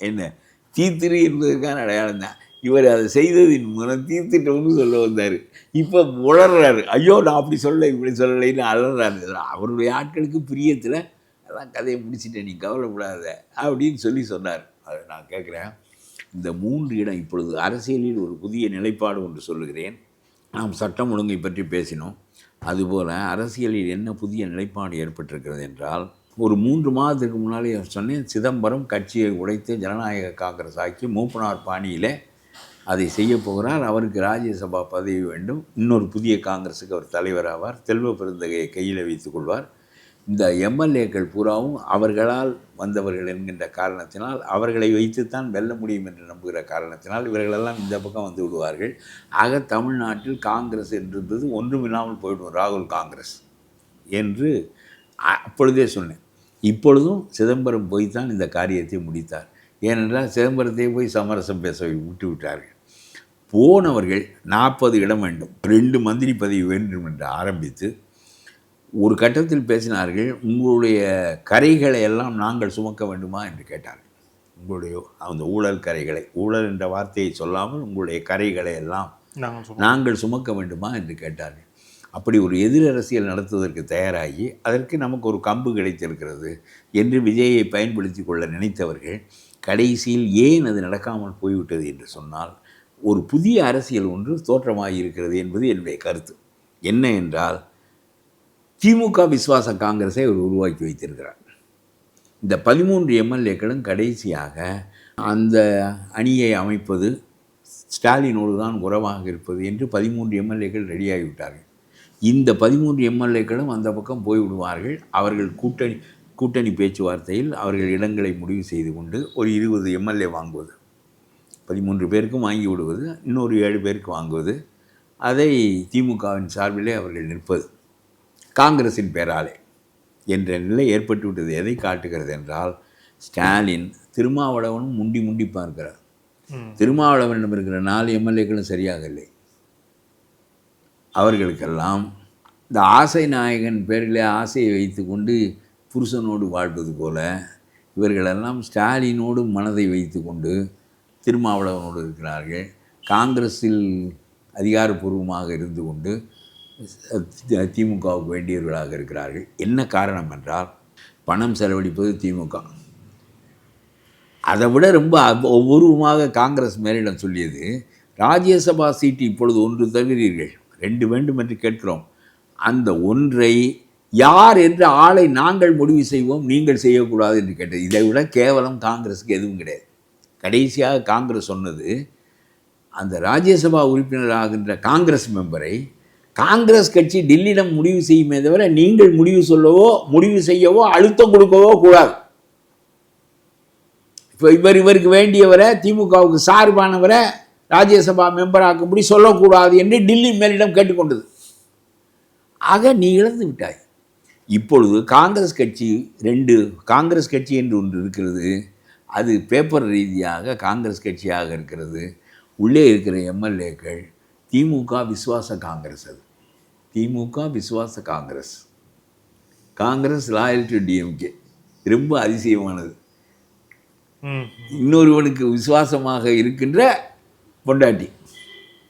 என்ன தீர்த்துரு என்பதற்கான அடையாளம் தான். இவர் அதை செய்ததின் மூலம் தீர்த்துட்டோம்னு சொல்ல வந்தார். இப்போ உளர்றாரு, ஐயோ நான் அப்படி சொல்ல இப்படி சொல்லலைன்னு அலறாரு. அவருடைய ஆட்களுக்கு பிரியத்தில் அதான் கதையை முடிச்சுட்டேன், நீ கவலைப்படாத அப்படின்னு சொன்னார். அதை நான் கேட்குறேன், இந்த 3 இடம் இப்பொழுது அரசியலில் ஒரு புதிய நிலைப்பாடு ஒன்று சொல்லுகிறேன். நாம் சட்டம் ஒழுங்கை பற்றி பேசினோம், அதுபோல் அரசியலில் என்ன புதிய நிலைப்பாடு ஏற்பட்டிருக்கிறது என்றால், ஒரு 3 மாதத்துக்கு முன்னாலே சொன்னேன், சிதம்பரம் கட்சியை உடைத்து ஜனநாயக காங்கிரஸ் ஆக்கி மூப்பனார் பாணியில் அதை செய்ய போகிறார். அவருக்கு ராஜ்யசபா பதவி வேண்டும். இன்னொரு புதிய காங்கிரஸுக்கு அவர் தலைவராவார். செல்வ பெருந்தகையை கையில் வைத்துக் கொள்வார். இந்த எம்எல்ஏக்கள் பூராவும் அவர்களால் வந்தவர்கள் என்கின்ற காரணத்தினால், அவர்களை வைத்துத்தான் வெல்ல முடியும் என்று நம்புகிற காரணத்தினால் இவர்களெல்லாம் இந்த பக்கம் வந்து விடுவார்கள். ஆக தமிழ்நாட்டில் காங்கிரஸ் என்றது ஒன்றுமில்லாமல் போய்விடும், ராகுல் காங்கிரஸ் என்று அப்பொழுதே சொன்னேன். இப்பொழுதும் சிதம்பரம் போய்த்தான் இந்த காரியத்தை முடித்தார். ஏனென்றால் சிதம்பரத்தை போய் சமரசம் பேச விட்டு விட்டார்கள். போனவர்கள் 40 இடம் வேண்டும், 2 மந்திரி பதவி வேண்டும் என்று ஆரம்பித்து ஒரு கட்டத்தில் பேசினார்கள். உங்களுடைய கரைகளை எல்லாம் நாங்கள் சுமக்க வேண்டுமா என்று கேட்டார்கள். உங்களுடைய அந்த ஊழல் கரைகளை, ஊழல் என்ற வார்த்தையை சொல்லாமல் உங்களுடைய கரைகளை எல்லாம் நாங்கள் சுமக்க வேண்டுமா என்று கேட்டார்கள். அப்படி ஒரு எதிரரசியல் நடத்துவதற்கு தயாராகி அதற்கு நமக்கு ஒரு கம்பு கிடைத்திருக்கிறது என்று விஜயை பயன்படுத்தி கொள்ள நினைத்தவர்கள் கடைசியில் ஏன் அது நடக்காமல் போய்விட்டது என்று சொன்னால், ஒரு புதிய அரசியல் ஒன்று தோற்றமாகி இருக்கிறது என்பது என்னுடைய கருத்து. என்ன என்றால், திமுக விசுவாச காங்கிரஸை அவர் உருவாக்கி வைத்திருக்கிறார். இந்த 13 எம்எல்ஏக்களும் கடைசியாக அந்த அணியை அமைப்பது ஸ்டாலினோடு தான் உறவாக இருப்பது என்று 13 எம்எல்ஏக்கள் ரெடியாகிவிட்டார்கள். இந்த 13 எம்எல்ஏக்களும் அந்த பக்கம் போய்விடுவார்கள். அவர்கள் கூட்டணி பேச்சுவார்த்தையில் அவர்கள் இடங்களை முடிவு செய்து கொண்டு ஒரு 20 எம்எல்ஏ வாங்குவது, 13 பேருக்கும் வாங்கி விடுவது, இன்னொரு 7 பேருக்கு வாங்குவது, அதை திமுகவின் சார்பிலே அவர்கள் நிற்பது காங்கிரஸின் பேராலே என்ற நிலை ஏற்பட்டுவிட்டது. எதை காட்டுகிறது என்றால், ஸ்டாலின் திருமாவளவனும் முண்டி பார்க்கிறார். திருமாவளவனிடம் இருக்கிற 4 எம்எல்ஏக்களும் சரியாக இல்லை. அவர்களுக்கெல்லாம் இந்த ஆசை நாயகன் பேரில் ஆசையை வைத்து கொண்டு புருஷனோடு வாழ்வது போல இவர்களெல்லாம் ஸ்டாலினோடு மனதை வைத்து கொண்டு திருமாவளவனோடு இருக்கிறார்கள். காங்கிரஸில் அதிகாரப்பூர்வமாக இருந்து கொண்டு திமுகவுக்கு வேண்டியவர்களாக இருக்கிறார்கள். என்ன காரணம் என்றால், பணம் செலவழிப்பது திமுக. அதை விட ரொம்ப ஒவ்வொருவமாக காங்கிரஸ் மேலிடம் சொல்லியது, ராஜ்யசபா சீட்டு இப்பொழுது 1 தருகிறீர்கள், 2 வேண்டும் என்று கேட்கிறோம். அந்த 1ஐ யார் என்ற ஆளை நாங்கள் முடிவு செய்வோம், நீங்கள் செய்யக்கூடாது என்று கேட்டது. இதை விட கேவலம் காங்கிரஸுக்கு எதுவும் கிடையாது. கடைசியாக காங்கிரஸ் சொன்னது, அந்த ராஜ்யசபா உறுப்பினர் ஆகின்ற காங்கிரஸ் மெம்பரை காங்கிரஸ் கட்சி டெல்லியிடம் முடிவு செய்யுமே தவிர நீங்கள் முடிவு செய்யவோ அழுத்தம் கொடுக்கவோ கூடாது. இப்போ இவருக்கு வேண்டியவரை, திமுகவுக்கு சார்பானவரை ராஜ்யசபா மெம்பராக்கும்படி சொல்லக்கூடாது என்று டெல்லி மேலிடம் கேட்டுக்கொண்டது. ஆக நீ இழந்து விட்டாய். இப்பொழுது காங்கிரஸ் கட்சி என்று ஒன்று இருக்கிறது. அது பேப்பர் ரீதியாக காங்கிரஸ் கட்சியாக இருக்கிறது. உள்ளே இருக்கிற எம்எல்ஏக்கள் திமுக விசுவாச காங்கிரஸ். அது திமுக விசுவாச Congress. Congress loyal to DMK. ரொம்ப அதிசயமானது. இன்னொருவனுக்கு விசுவாசமாக இருக்கின்ற பொண்டாட்டி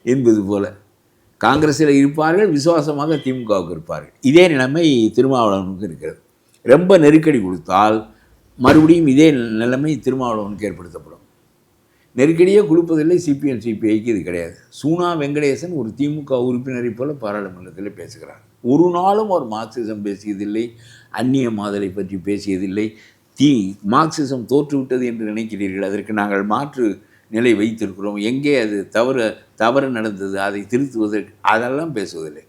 என்பது போல காங்கிரஸில் இருப்பார்கள், விசுவாசமாக திமுகவுக்கு இருப்பார்கள். இதே நிலைமை திருமாவளவனுக்கு இருக்கிறது. ரொம்ப நெருக்கடி கொடுத்தால் மறுபடியும் இதே நிலைமை திருமாவளவனுக்கு ஏற்படுத்தப்படும். நெருக்கடியே கொடுப்பதில்லை சிபிஎம் சிபிஐக்கு, இது கிடையாது. சூனா வெங்கடேசன் ஒரு திமுக உறுப்பினரை போல பாராளுமன்றத்தில் பேசுகிறார். ஒரு நாளும் அவர் மார்க்சிசம் பேசியதில்லை, அந்நிய மாதலை பற்றி பேசியதில்லை. மார்க்சிசம் தோற்றுவிட்டது என்று நினைக்கிறீர்கள், அதற்கு நாங்கள் மாற்று நிலை வைத்திருக்கிறோம், எங்கே அது தவறு நடந்தது அதை திருத்துவதற்கு, அதெல்லாம் பேசுவதில்லை.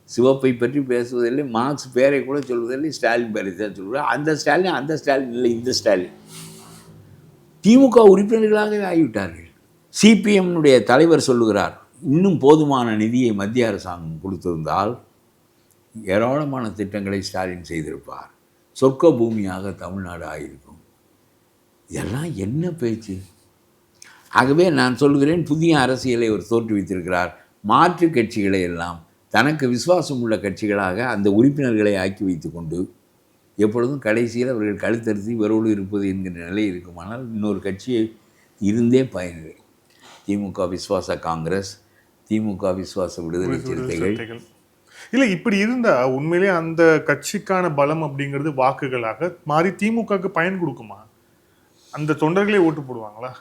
சிவப்பை பற்றி பேசுவதில்லை, மார்க்ஸ் பேரை கூட சொல்வதில்லை, ஸ்டாலின் பேரை தான் சொல்கிறார். அந்த ஸ்டாலின் இல்லை, இந்த ஸ்டாலின். திமுக உறுப்பினர்களாகவே ஆகிவிட்டார்கள். சிபிஎம்னுடைய தலைவர் சொல்லுகிறார், இன்னும் போதுமான நிதியை மத்திய அரசாங்கம் கொடுத்திருந்தால் ஏராளமான திட்டங்களை ஸ்டாலின் செய்திருப்பார், சொர்க்க பூமியாக தமிழ்நாடு ஆகியிருக்கும். இதெல்லாம் என்ன பேச்சு? ஆகவே நான் சொல்கிறேன், புதிய அரசியலை அவர் தோற்றுவித்திருக்கிறார். மாற்று கட்சிகளை எல்லாம் தனக்கு விசுவாசம் உள்ள கட்சிகளாக அந்த உறுப்பினர்களை ஆக்கி வைத்து கொண்டு எப்பொழுதும் கடைசியில் அவர்கள் கழுத்தறுத்து இவரோடு இருப்பது என்கின்ற நிலை இருக்குமானால் இன்னொரு கட்சியை இருந்தே பயனில்லை. திமுக விசுவாச காங்கிரஸ், திமுக விசுவாச விடுதலை சிறுத்தைகள். இல்லை, இப்படி இருந்தா உண்மையிலே அந்த கட்சிக்கான பலம் அப்படிங்கிறது வாக்குகளாக மாறி திமுகவுக்கு பயன் கொடுக்குமா? அந்த தொண்டர்களே ஓட்டு போடுவாங்களா?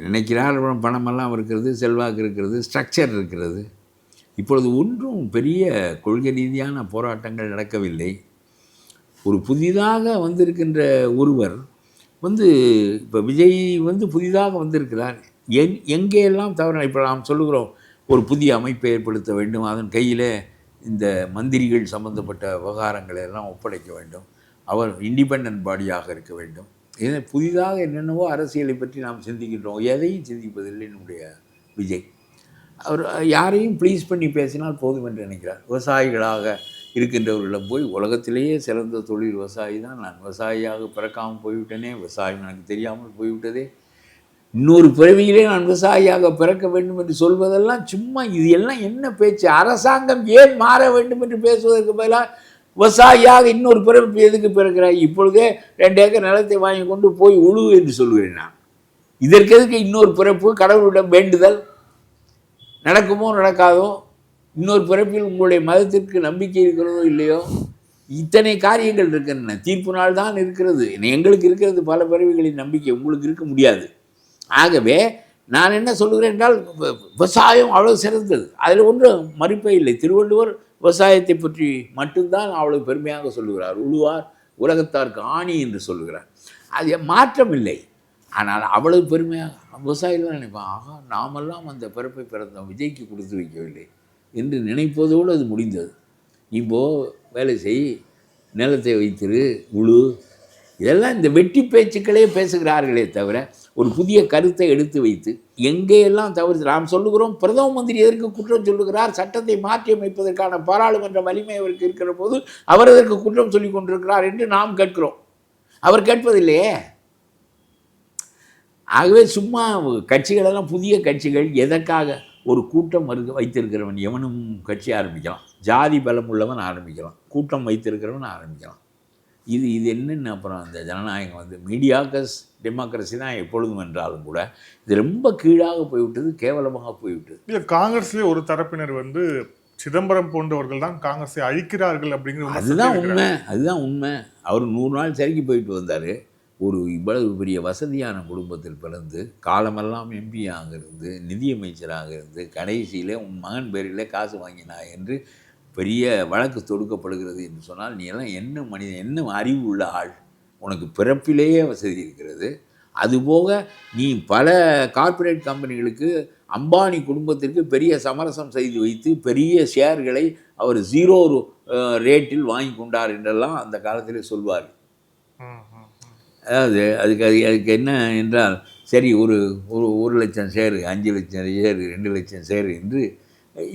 நினைக்கிறார். பணமெல்லாம் இருக்கிறது, செல்வாக்கு இருக்கிறது, ஸ்ட்ரக்சர் இருக்கிறது. இப்பொழுது ஒன்றும் பெரிய கொள்கை ரீதியான போராட்டங்கள் நடக்கவில்லை. ஒரு புதிதாக வந்திருக்கின்ற ஒருவர் இப்போ விஜய் புதிதாக வந்திருக்கிறார். எங்கேயெல்லாம் தவறு, இப்போ நாம் சொல்லுகிறோம் ஒரு புதிய அமைப்பை ஏற்படுத்த வேண்டும், அதன் கையில் இந்த மந்திரிகள் சம்பந்தப்பட்ட விவகாரங்களை எல்லாம் ஒப்படைக்க வேண்டும், அவர் இண்டிபெண்டன்ட் பாடியாக இருக்க வேண்டும். ஏன்னா புதிதாக என்னென்னவோ அரசியலை பற்றி நாம் சிந்திக்கின்றோம், எதையும் சிந்திப்பதில்லை நம்முடைய விஜய். அவர் யாரையும் ப்ளீஸ் பண்ணி பேசினால் போதும் என்று நினைக்கிறார். விவசாயிகளாக இருக்கின்றவர்களிடம் போய் உலகத்திலேயே சிறந்த தொழில் விவசாயி தான், நான் விவசாயியாக பிறக்காமல் போய்விட்டேனே, விவசாயம் எனக்கு தெரியாமல் போய்விட்டதே, இன்னொரு பிறவியிலே நான் விவசாயியாக பிறக்க வேண்டும் என்று சொல்வதெல்லாம் சும்மா. இது எல்லாம் என்ன பேச்சு? அரசாங்கம் ஏன் மாற வேண்டும் என்று பேசுவதற்கு பதிலாக விவசாயியாக இன்னொரு பிறப்பு எதுக்கு பிறக்கிறாய்? இப்பொழுதே 2 ஏக்கர் நிலத்தை வாங்கி கொண்டு போய் உழு என்று சொல்கிறேன் நான். இதற்கு எதுக்கு இன்னொரு பிறப்பு? கடவுளிடம் வேண்டுதல் நடக்குமோ நடக்காதோ, இன்னொரு பிறப்பில் உங்களுடைய மதத்திற்கு நம்பிக்கை இருக்கிறதோ இல்லையோ, இத்தனை காரியங்கள் இருக்கின்றன. தீர்ப்பு நாள் தான் இருக்கிறது. எங்களுக்கு இருக்கிறது பல பிறவிகளின் நம்பிக்கை, உங்களுக்கு இருக்க முடியாது. ஆகவே நான் என்ன சொல்லுகிறேன் என்றால், விவசாயம் அவ்வளவு சிறந்தது, அதில் ஒன்றும் மறுப்பே இல்லை. திருவள்ளுவர் விவசாயத்தை பற்றி மட்டும்தான் அவ்வளவு பெருமையாக சொல்லுகிறார். உழுவார் உலகத்தாருக்கு ஆணி என்று சொல்லுகிறார். அது மாற்றம் இல்லை. ஆனால் அவ்வளவு பெருமையாக விவசாயிகள் நினைப்பான், ஆகா நாமெல்லாம் அந்த பிறப்பை பிறந்தோம், விஜய்க்கு கொடுத்து வைக்கவில்லை என்று நினைப்பதோடு அது முடிந்தது. இப்போது வேலை செய், நிலத்தை வைத்திரு, உழு, இதெல்லாம் இந்த வெட்டி பேச்சுக்களே பேசுகிறார்களே தவிர ஒரு புதிய கருத்தை எடுத்து வைத்து எங்கேயெல்லாம் தவறு. நாம் சொல்லுகிறோம் பிரதம மந்திரி எதற்கு குற்றம் சொல்லுகிறார்? சட்டத்தை மாற்றி அமைப்பதற்கான பாராளுமன்ற வலிமை அவருக்கு இருக்கிற போது அவர் எதற்கு குற்றம் சொல்லி கொண்டிருக்கிறார் என்று நாம் கேட்கிறோம். அவர் கேட்பதில்லையே. ஆகவே சும்மா கட்சிகளெல்லாம் புதிய கட்சிகள் எதற்காக? ஒரு கூட்டம் வைத்திருக்கிறவன் எவனும் கட்சி ஆரம்பிக்கலாம், ஜாதி பலம் உள்ளவன் ஆரம்பிக்கலாம், கூட்டம் வைத்திருக்கிறவன் ஆரம்பிக்கலாம். இது என்னென்னு அப்புறம் அந்த ஜனநாயகம் மீடியாக்கஸ் டெமோக்ரஸி தான் எப்பொழுதும் என்றாலும் கூட இது ரொம்ப கீழாக போய்விட்டது, கேவலமாக போய்விட்டது. இல்லை, காங்கிரஸ்லேயே ஒரு தரப்பினர் சிதம்பரம் போன்றவர்கள் தான் காங்கிரஸை அழிக்கிறார்கள் அப்படிங்கிறது அதுதான் உண்மை. அவர் 100 நாள் சிறைக்கு போயிட்டு வந்தார். ஒரு இவ்வளவு பெரிய வசதியான குடும்பத்தில் பிறந்து காலமெல்லாம் எம்பியாக இருந்து நிதியமைச்சராக இருந்து கடைசியில் உன் மகன் பேரில் காசு வாங்கினாய் என்று பெரிய வழக்கு தொடுக்கப்படுகிறது என்று சொன்னால், நீ எல்லாம் என்ன மனிதன், என்ன அறிவு உள்ள ஆள்? உனக்கு பிறப்பிலேயே வசதி இருக்கிறது. அதுபோக நீ பல கார்ப்பரேட் கம்பெனிகளுக்கு, அம்பானி குடும்பத்திற்கு பெரிய சமரசம் செய்து வைத்து பெரிய ஷேர்களை அவர் 0 ரேட்டில் வாங்கி கொண்டார் என்றெல்லாம் அந்த காலத்தில் சொல்வார். அதாவது அதுக்கு என்ன என்றால், சரி ஒரு 1,00,000 ஷேரு, 5 லட்சம் ஷேரு, 2 லட்சம் ஷேரு என்று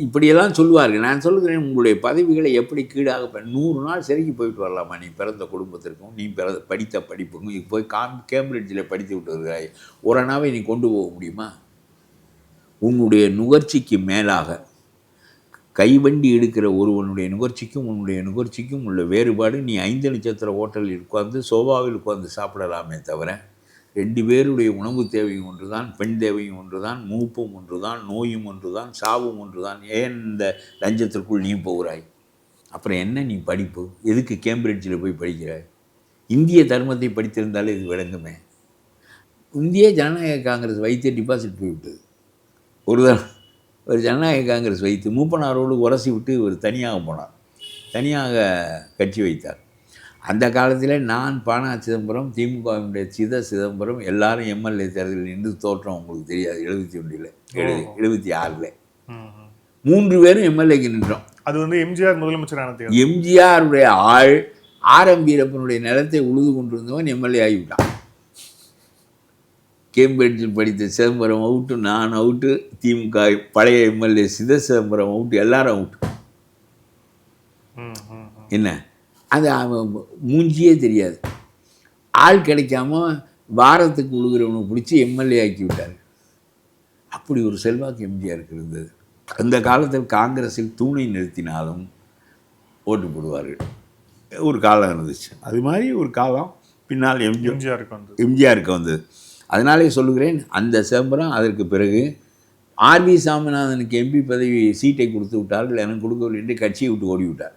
இப்படியெல்லாம் சொல்லுவார்கள். நான் சொல்லுகிறேன், உங்களுடைய பதவிகளை எப்படி கீழாக 100 நாள் சிறைக்கு போயிட்டு வரலாமா? நீ பிறந்த குடும்பத்திற்கும் நீ படித்த படிப்புக்கும் போய் கேம்பிரிட்ஜில் படித்து விட்டு வருகிறாய், ஒரு அண்ணாவை நீ கொண்டு போக முடியுமா? உன்னுடைய நுகர்ச்சிக்கு மேலாக கைவண்டி எடுக்கிற ஒருவனுடைய நுகர்ச்சிக்கும் உன்னுடைய நுகர்ச்சிக்கும் உள்ள வேறுபாடு, நீ 5 நட்சத்திர ஹோட்டலில் உட்கார்ந்து சோபாவில் உட்கார்ந்து சாப்பிடலாமே தவிர 2 பேருடைய உணவு தேவையும் ஒன்று தான், பெண் தேவையும் ஒன்று தான், மூப்பும் ஒன்று தான், நோயும் ஒன்று தான், சாவும் ஒன்று தான். ஏன் இந்த லஞ்சத்திற்குள் நீ போகிறாய்? அப்புறம் என்ன நீ படிப்பு? எதுக்கு கேம்பிரிட்ஜில் போய் படிக்கிறாய்? இந்திய தர்மத்தை படித்திருந்தாலே இது விளங்குமே. இந்திய ஜனநாயக காங்கிரஸ் வைத்தே டிபாசிட் போய்விட்டது. ஒரு ஜனநாயக காங்கிரஸ் வைத்து மூப்பனாரோடு உரசி விட்டு ஒரு தனியாக போனார், தனியாக கட்சி வைத்தார். அந்த காலத்தில் நான் பானா சிதம்பரம், திமுகவினுடைய சிதம்பரம் எல்லாரும் எம்எல்ஏ தேர்தலில் நின்று தோற்றம் உங்களுக்கு தெரியாது. 71 76 3 பேரும் எம்எல்ஏக்கு நின்றோம். அது எம்ஜிஆர் முதலமைச்சரான எம்ஜிஆருடைய ஆள் ஆர்.எம். வீரப்பனுடைய நிலத்தை உழுது கொண்டிருந்தவன் எம்எல்ஏ ஆகிவிட்டான். கேம்பிரிட்ஜில் படித்த சிதம்பரம் அவுட்டு, நான் அவுட்டு, திமுக பழைய எம்எல்ஏ சிதம்பரம் அவுட்டு, எல்லாரும் அவுட்டு. என்ன அது மூஞ்சியே தெரியாது. ஆள் கிடைக்காம வாரத்துக்கு உழுகிறவனுக்கு பிடிச்சி எம்எல்ஏ ஆக்கி விட்டார். அப்படி ஒரு செல்வாக்கு எம்ஜிஆருக்கு இருந்தது. அந்த காலத்தில் காங்கிரஸில் தூணை நிறுத்தினாலும் ஓட்டு போடுவார்கள். ஒரு காலம் இருந்துச்சு. அது மாதிரி ஒரு காலம் பின்னால் எம்ஜிஆருக்கு வந்தது. அதனாலே சொல்லுகிறேன், அந்த சிதம்பரம் அதற்கு பிறகு ஆர்.வி. சாமிநாதனுக்கு எம்பி பதவி சீட்டை கொடுத்து விட்டார்கள், எனக்கு கொடுக்கவில்லை என்று கட்சியை விட்டு ஓடிவிட்டார்.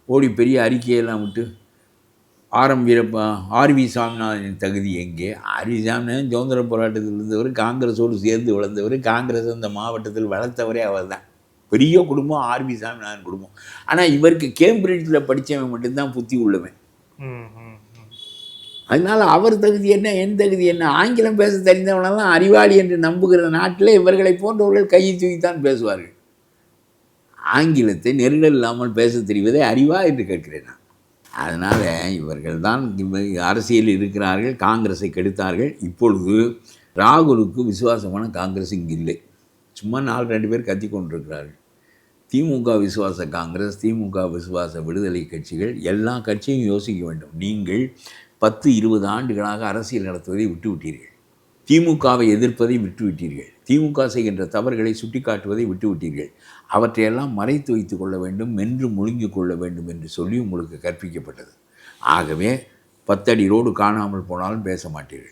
ஓடி பெரிய அறிக்கையெல்லாம் விட்டு ஆர்.வி. சாமிநாதனின் தகுதி எங்கே? ஆர்.வி. சாமிநாதன் சுதந்திர போராட்டத்தில் இருந்தவர், காங்கிரஸோடு சேர்ந்து வளர்ந்தவர், காங்கிரஸ் அந்த மாவட்டத்தில் வளர்த்தவரே அவர் தான். பெரிய குடும்பம் ஆர்பி சாமிநாதன் குடும்பம். ஆனால் இவருக்கு கேம்பிரிட்ஜில் படித்தவன் மட்டும்தான் புத்தி உள்ளவன். அதனால் அவர் தகுதி என்ன, என் தகுதி என்ன? ஆங்கிலம் பேச தெரிந்தவனெல்லாம் அறிவாளி என்று நம்புகிற நாட்டில் இவர்களை போன்றவர்கள் கையை தூக்கித்தான் பேசுவார்கள். ஆங்கிலத்தை நெருடல் இல்லாமல் பேச தெரிவதை அறிவா என்று கேட்கிறேன் நான். அதனால் இவர்கள் தான் அரசியலில் இருக்கிறார்கள், காங்கிரஸை கெடுத்தார்கள். இப்பொழுது ராகுலுக்கு விசுவாசமான காங்கிரஸ் இங்கு இல்லை. சும்மா 4-2 பேர் கத்தி கொண்டிருக்கிறார்கள். திமுக விசுவாச காங்கிரஸ், திமுக விசுவாச விடுதலை கட்சிகள், எல்லா கட்சியும் யோசிக்க வேண்டும். நீங்கள் 10-20 ஆண்டுகளாக அரசியல் நடத்துவதை விட்டுவிட்டீர்கள். திமுகவை எதிர்ப்பதை விட்டுவிட்டீர்கள். திமுக செய்கின்ற தவறுகளை சுட்டிக்காட்டுவதை விட்டுவிட்டீர்கள். அவற்றையெல்லாம் மறைத்து வைத்து கொள்ள வேண்டும், மென்று முழுங்கிக் கொள்ள வேண்டும் என்று சொல்லி உங்களுக்கு கற்பிக்கப்பட்டது. ஆகவே 10 அடி ரோடு காணாமல் போனாலும் பேச மாட்டீர்கள்.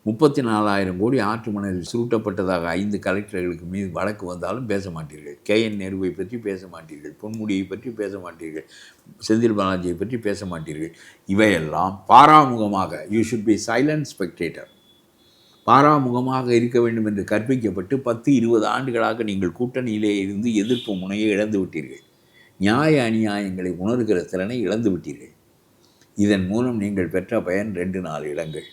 34,000 கோடி ஆற்று மணலில் சுருட்டப்பட்டதாக 5 கலெக்டர்களுக்கு மீது வழக்கு வந்தாலும் பேச மாட்டீர்கள். KN நேருவை பற்றி பேச மாட்டீர்கள், பொன்முடியை பற்றி பேச மாட்டீர்கள், செந்தில் பாலாஜியை பற்றி பேச மாட்டீர்கள். இவையெல்லாம் பாராமுகமாக, you should be silent spectator, பாராமுகமாக இருக்க வேண்டும் என்று கற்பிக்கப்பட்டு 10-20 ஆண்டுகளாக நீங்கள் கூட்டணியிலே இருந்து எதிர்ப்பு முனையை இழந்து விட்டீர்கள். நியாய அநியாயங்களை உணர்கிற திறனை இழந்து விட்டீர்கள். இதன் மூலம் நீங்கள் பெற்ற பயன் 2-4 இடங்கள்.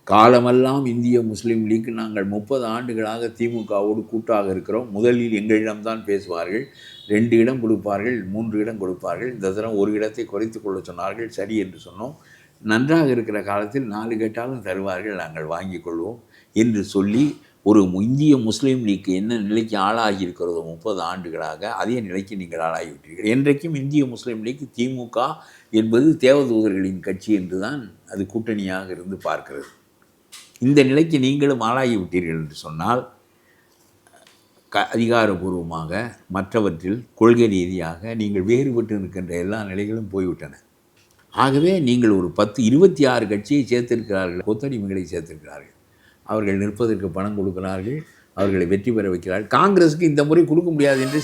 காலமெல்லாம் இந்திய முஸ்லீம் லீக் நாங்கள் 30 ஆண்டுகளாக திமுகவோடு கூட்டாக இருக்கிறோம், முதலில் எங்களிடம்தான் பேசுவார்கள், 2 இடம் கொடுப்பார்கள், 3 இடம் கொடுப்பார்கள், இந்த தரம் 1 இடத்தை குறைத்து கொள்ள சொன்னார்கள், சரி என்று சொன்னோம். நன்றாக இருக்கிற காலத்தில் 4 கேட்டாலும் தருவார்கள், நாங்கள் வாங்கிக் கொள்வோம் என்று சொல்லி ஒரு இந்திய முஸ்லீம் லீக் என்ன நிலைக்கு ஆளாகி இருக்கிறதோ 30 ஆண்டுகளாக அதே நிலைக்கு நீங்கள் ஆளாகிவிட்டீர்கள். என்றைக்கும் இந்திய முஸ்லீம் லீக் திமுக என்பது தேவதூதர்களின் கட்சி என்று தான் அது கூட்டணியாக இருந்து பார்க்கிறது. இந்த நிலைக்கு நீங்களும் ஆளாகிவிட்டீர்கள் என்று சொன்னால் அதிகாரபூர்வமாக மற்றவற்றில் கொள்கை ரீதியாக நீங்கள் வேறுபட்டு இருக்கின்ற எல்லா நிலைகளும் போய்விட்டன. ஆகவே நீங்கள் ஒரு 10-26 கட்சியை சேர்த்திருக்கிறார்கள், கொத்தடிமைகளை சேர்த்திருக்கிறார்கள். அவர்கள் நிற்பதற்கு பணம் கொடுக்கிறார்கள், அவர்களை வெற்றி பெற வைக்கிறார்கள். காங்கிரஸுக்கு இந்த முறை கொடுக்க முடியாது என்று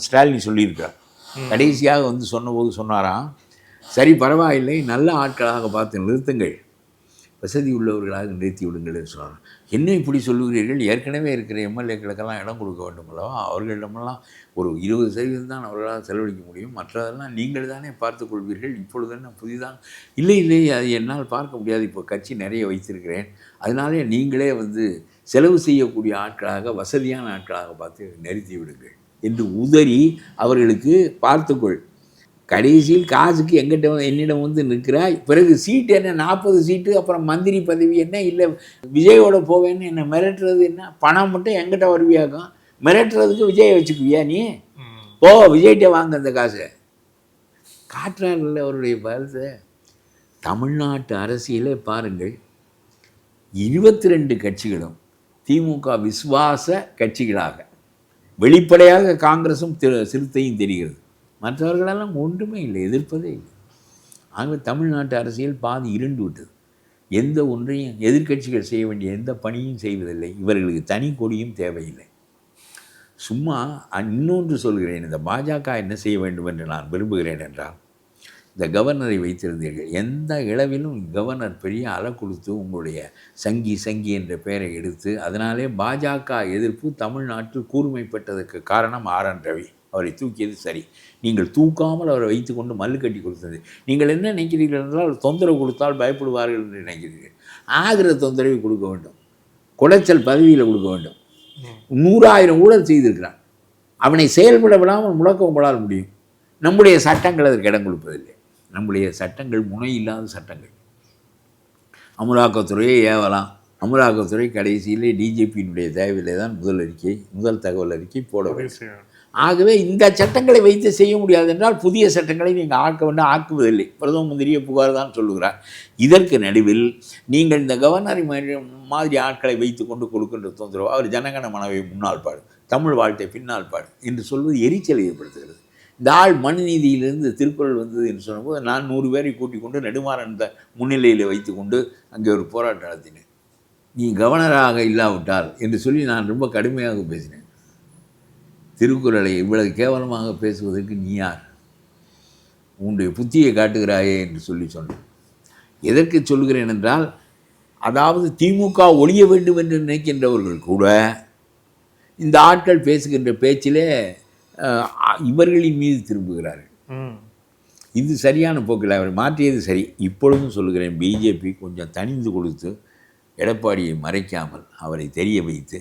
ஸ்டாலின் சொல்லியிருக்கிறார். கடைசியாக வந்து சொன்னபோது சொன்னாராம், சரி பரவாயில்லை, நல்ல ஆட்களாக பார்த்து நிறுத்துங்கள், வசதி உள்ளவர்களாக நிறுத்தி விடுங்கள் என்று சொன்னார். என்ன இப்படி சொல்லுகிறீர்கள்? ஏற்கனவே இருக்கிற எம்எல்ஏக்களுக்கெல்லாம் இடம் கொடுக்க வேண்டும் அல்லவா? அவர்களிடமெல்லாம் ஒரு 20% தான் அவர்களால் செலவழிக்க முடியும், மற்றதெல்லாம் நீங்கள் தானே பார்த்து கொள்வீர்கள். இப்பொழுது என்ன புதிதாக? இல்லை அது என்னால் பார்க்க முடியாது, இப்போ கட்சி நிறைய வைத்திருக்கிறேன், அதனாலே நீங்களே வந்து செலவு செய்யக்கூடிய ஆட்களாக, வசதியான ஆட்களாக பார்த்து நிறுத்தி விடுங்கள் என்று உதறி அவர்களுக்கு பார்த்துக்கொள், கடைசியில் காசுக்கு என்னிடம் வந்து நிற்கிறாய், பிறகு சீட்டு என்ன 40 சீட்டு, அப்புறம் மந்திரி பதவி என்ன, இல்லை விஜயோட போவேன்னு என்ன மிரட்டுறது என்ன, பணம் மட்டும் எங்கிட்ட வருவியாக்கும், மிரட்டுறதுக்கு விஜயை வச்சுக்குவியா நீ? போ விஜய்கிட்ட வாங்க அந்த காசை. காட்டுறாங்கல்ல அவருடைய பலத்தை. தமிழ்நாட்டு அரசியலை பாருங்கள், 22 கட்சிகளும் திமுக விசுவாச கட்சிகளாக, வெளிப்படையாக காங்கிரஸும் சிறுத்தையும் தெரிகிறது, மற்றவர்களெல்லாம் ஒன்றுமே இல்லை, எதிர்ப்பதே இல்லை. ஆகவே தமிழ்நாட்டு அரசியல் பாதி இருண்டு விட்டது. எந்த ஒன்றையும் எதிர்க்கட்சிகள் செய்ய வேண்டிய எந்த பணியும் செய்வதில்லை. இவர்களுக்கு தனி கொடியும் தேவையில்லை. சும்மா இன்னொன்று சொல்கிறேன், இந்த பாஜக என்ன செய்ய வேண்டும் என்று நான் விரும்புகிறேன் என்றால், இந்த கவர்னரை வைத்திருந்தீர்கள், எந்த இளவிலும் கவர்னர் பெரிய அலை கொடுத்து உங்களுடைய சங்கி என்ற பெயரை எடுத்து, அதனாலே பாஜக எதிர்ப்பு தமிழ்நாட்டில் கூர்மைப்பட்டதற்கு காரணம் RN ரவி. அவரை தூக்கியது சரி. நீங்கள் தூக்காமல் அவரை வைத்து கொண்டு மல்லு கட்டி கொடுத்தது. நீங்கள் என்ன நினைக்கிறீர்கள் என்றால், தொந்தரவு கொடுத்தால் பயப்படுவார்கள் என்று நினைக்கிறீர்கள். ஆகிற தொந்தரவை கொடுக்க வேண்டும், குடைச்சல் பதவியில் கொடுக்க வேண்டும். 100,000 ஊழல் செய்திருக்கிறான், அவனை செயல்பட விடாமல் முடக்க உங்களால் முடியும். நம்முடைய சட்டங்கள் அதற்கு இடம் கொடுப்பதில்லை. நம்முடைய சட்டங்கள் முனை இல்லாத சட்டங்கள். அமலாக்கத்துறையை ஏவலாம், அமலாக்கத்துறை கடைசியிலே டிஜிபியினுடைய தேவையிலே தான் முதல் தகவல் அறிக்கை போட வேண்டும். ஆகவே இந்த சட்டங்களை வைத்து செய்ய முடியாது என்றால் புதிய சட்டங்களை நீங்கள் ஆக்குவதில்லை. பிரதம மந்திரியை புகார் தான் சொல்லுகிறார். இதற்கு நடுவில் நீங்கள் இந்த கவர்னரை மாதிரி ஆட்களை வைத்து கொண்டு கொடுக்கின்ற தொந்தரவு, அவர் ஜனகன மனவை முன்னால் பாடு, தமிழ் வாழ்த்தை பின்னால் பாடு என்று சொல்வது எரிச்சலை ஏற்படுத்துகிறது. இந்த ஆள் மனுநீதியிலிருந்து திருக்குறள் வந்தது என்று சொன்னபோது நான் 100 பேரை கூட்டிக் கொண்டு நெடுமாறன் முன்னிலையில் வைத்து கொண்டு அங்கே ஒரு போராட்டம் நடத்தினேன். நீ கவர்னராக இல்லாவிட்டால் என்று சொல்லி நான் ரொம்ப கடுமையாக பேசினேன். திருக்குறளை இவ்வளவு கேவலமாக பேசுவதற்கு நீ யார்? உன்னுடைய புத்தியை காட்டுகிறாயே என்று சொன்னேன். எதற்கு சொல்கிறேன் என்றால், அதாவது திமுக ஒழிய வேண்டும் என்று நினைக்கின்றவர்கள் கூட இந்த ஆட்கள் பேசுகின்ற பேச்சிலே இவர்களின் மீது திரும்புகிறார்கள். இது சரியான போக்கில் அவர் மாற்றியது சரி. இப்பொழுதும் சொல்லுகிறேன், பிஜேபி கொஞ்சம் தனிந்து கொடுத்து எடப்பாடியை மறைக்காமல் அவரை தெரிய வைத்து,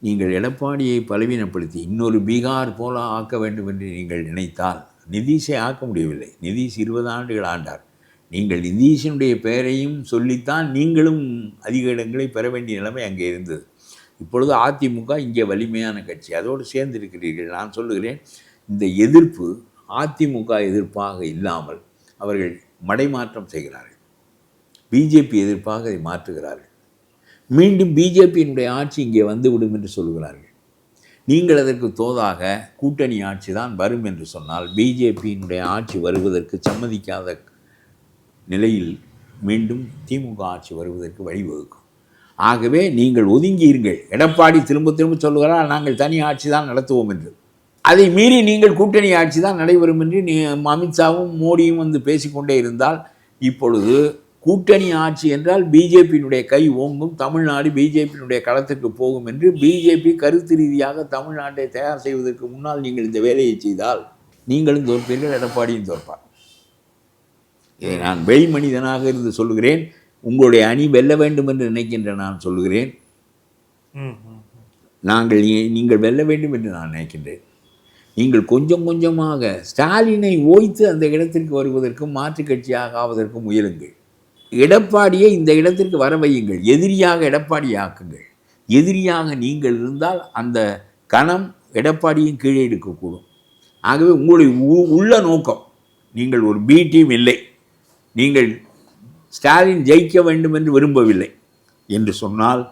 நீங்கள் எடப்பாடியை பலவீனப்படுத்தி இன்னொரு பீகார் போல ஆக்க வேண்டும் என்று நீங்கள் நினைத்தால் நிதிஷை ஆக்க முடியவில்லை. நிதிஷ் 20 ஆண்டுகள் ஆண்டார். நீங்கள் நிதிஷனுடைய பெயரையும் சொல்லித்தான் நீங்களும் அதிக இடங்களை பெற வேண்டிய நிலைமை அங்கே இருந்தது. இப்பொழுது அதிமுக இங்கே வலிமையான கட்சி, அதோடு சேர்ந்திருக்கிறீர்கள். நான் சொல்லுகிறேன், இந்த எதிர்ப்பு அதிமுக எதிர்ப்பாக இல்லாமல் அவர்கள் மடைமாற்றம் செய்கிறார்கள். பிஜேபி எதிர்ப்பாக அதை மாற்றுகிறார்கள். மீண்டும் பிஜேபியினுடைய ஆட்சி இங்கே வந்துவிடும் என்று சொல்கிறார்கள். நீங்கள் அதற்கு தோதாக கூட்டணி ஆட்சி தான் வரும் என்று சொன்னால் பிஜேபியினுடைய ஆட்சி வருவதற்கு சம்மதிக்காத நிலையில் மீண்டும் திமுக ஆட்சி வருவதற்கு வழிவகுக்கும். ஆகவே நீங்கள் ஒதுங்கியிருங்கள். எடப்பாடி திரும்ப திரும்ப சொல்லுகிறார், நாங்கள் தனி ஆட்சி தான் நடத்துவோம் என்று. அதை மீறி நீங்கள் கூட்டணி ஆட்சி தான் நடைபெறும் என்று அமித்ஷாவும் மோடியும் வந்து பேசிக்கொண்டே இருந்தால், இப்பொழுது கூட்டணி ஆட்சி என்றால் பிஜேபியினுடைய கை ஓங்கும், தமிழ்நாடு பிஜேபியினுடைய களத்துக்கு போகும் என்று பிஜேபி கருத்து ரீதியாக தமிழ்நாட்டை தயார் செய்வதற்கு முன்னால் நீங்கள் இந்த வேலையை செய்தால் நீங்களும் தோற்பீர்கள், எடப்பாடியும் தோற்பார். இதை நான் வெளி மனிதனாக இருந்து சொல்லுகிறேன். உங்களுடைய அணி வெல்ல வேண்டும் என்று நினைக்கின்ற நான் சொல்லுகிறேன். நீங்கள் வெல்ல வேண்டும் என்று நான் நினைக்கின்றேன். நீங்கள் கொஞ்சம் கொஞ்சமாக ஸ்டாலினை ஓய்த்து அந்த இடத்திற்கு வருவதற்கும் மாற்றுக் கட்சியாக ஆவதற்கும் முயலுங்கள். எடப்பாடியை இந்த இடத்திற்கு வர வையுங்கள். எதிரியாக எடப்பாடியை ஆக்குங்கள். எதிரியாக நீங்கள் இருந்தால் அந்த கணம் எடப்பாடியும் கீழே எடுக்கக்கூடும். ஆகவே உங்களுடைய உள்ள நோக்கம், நீங்கள் ஒரு பி டீம் இல்லை, நீங்கள் ஸ்டாலின் ஜெயிக்க வேண்டும் என்று விரும்பவில்லை என்று சொன்னால்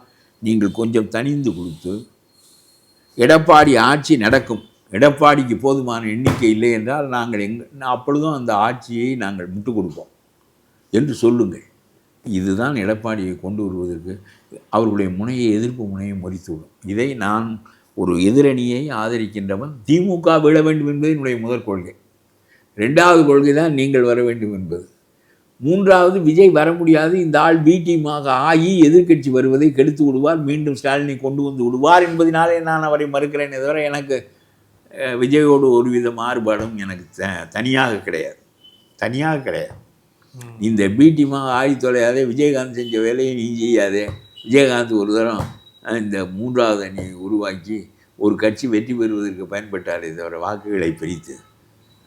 நீங்கள் கொஞ்சம் தனிந்து கொடுத்து எடப்பாடி ஆட்சி நடக்கும், எடப்பாடிக்கு போதுமான எண்ணிக்கை இல்லை என்றால் நாங்கள் அப்பொழுதும் அந்த ஆட்சியை நாங்கள் முட்டு கொடுப்போம் என்று சொல்லுங்கள். இதுதான் எடப்பாடியை கொண்டு வருவதற்கு அவர்களுடைய முனையை, எதிர்ப்பு முனையை முறித்துவிடும். இதை நான் ஒரு எதிரணியை ஆதரிக்கின்றவன். திமுக விழ வேண்டும் என்பது என்னுடைய முதற் கொள்கை. 2வது கொள்கை தான் நீங்கள் வர வேண்டும் என்பது. 3வது, விஜய் வர முடியாது, இந்த ஆள் பி டீமாக ஆகி எதிர்க்கட்சி வருவதை கெடுத்து விடுவார், மீண்டும் ஸ்டாலினை கொண்டு வந்து விடுவார் என்பதனாலே நான் அவரை மறுக்கிறேன். தவிர எனக்கு விஜயோடு ஒருவித மாறுபாடும் எனக்கு தனியாக கிடையாது. இந்த பி டீமாக ஆகி தொலையாதே, விஜயகாந்த் செஞ்ச வேலையை நீ செய்யாதே. விஜயகாந்த் ஒரு தரம் இந்த 3வது அணியை உருவாக்கி ஒரு கட்சி வெற்றி பெறுவதற்கு பயன்பட்டாரே தவிர வாக்குகளை பிரித்து,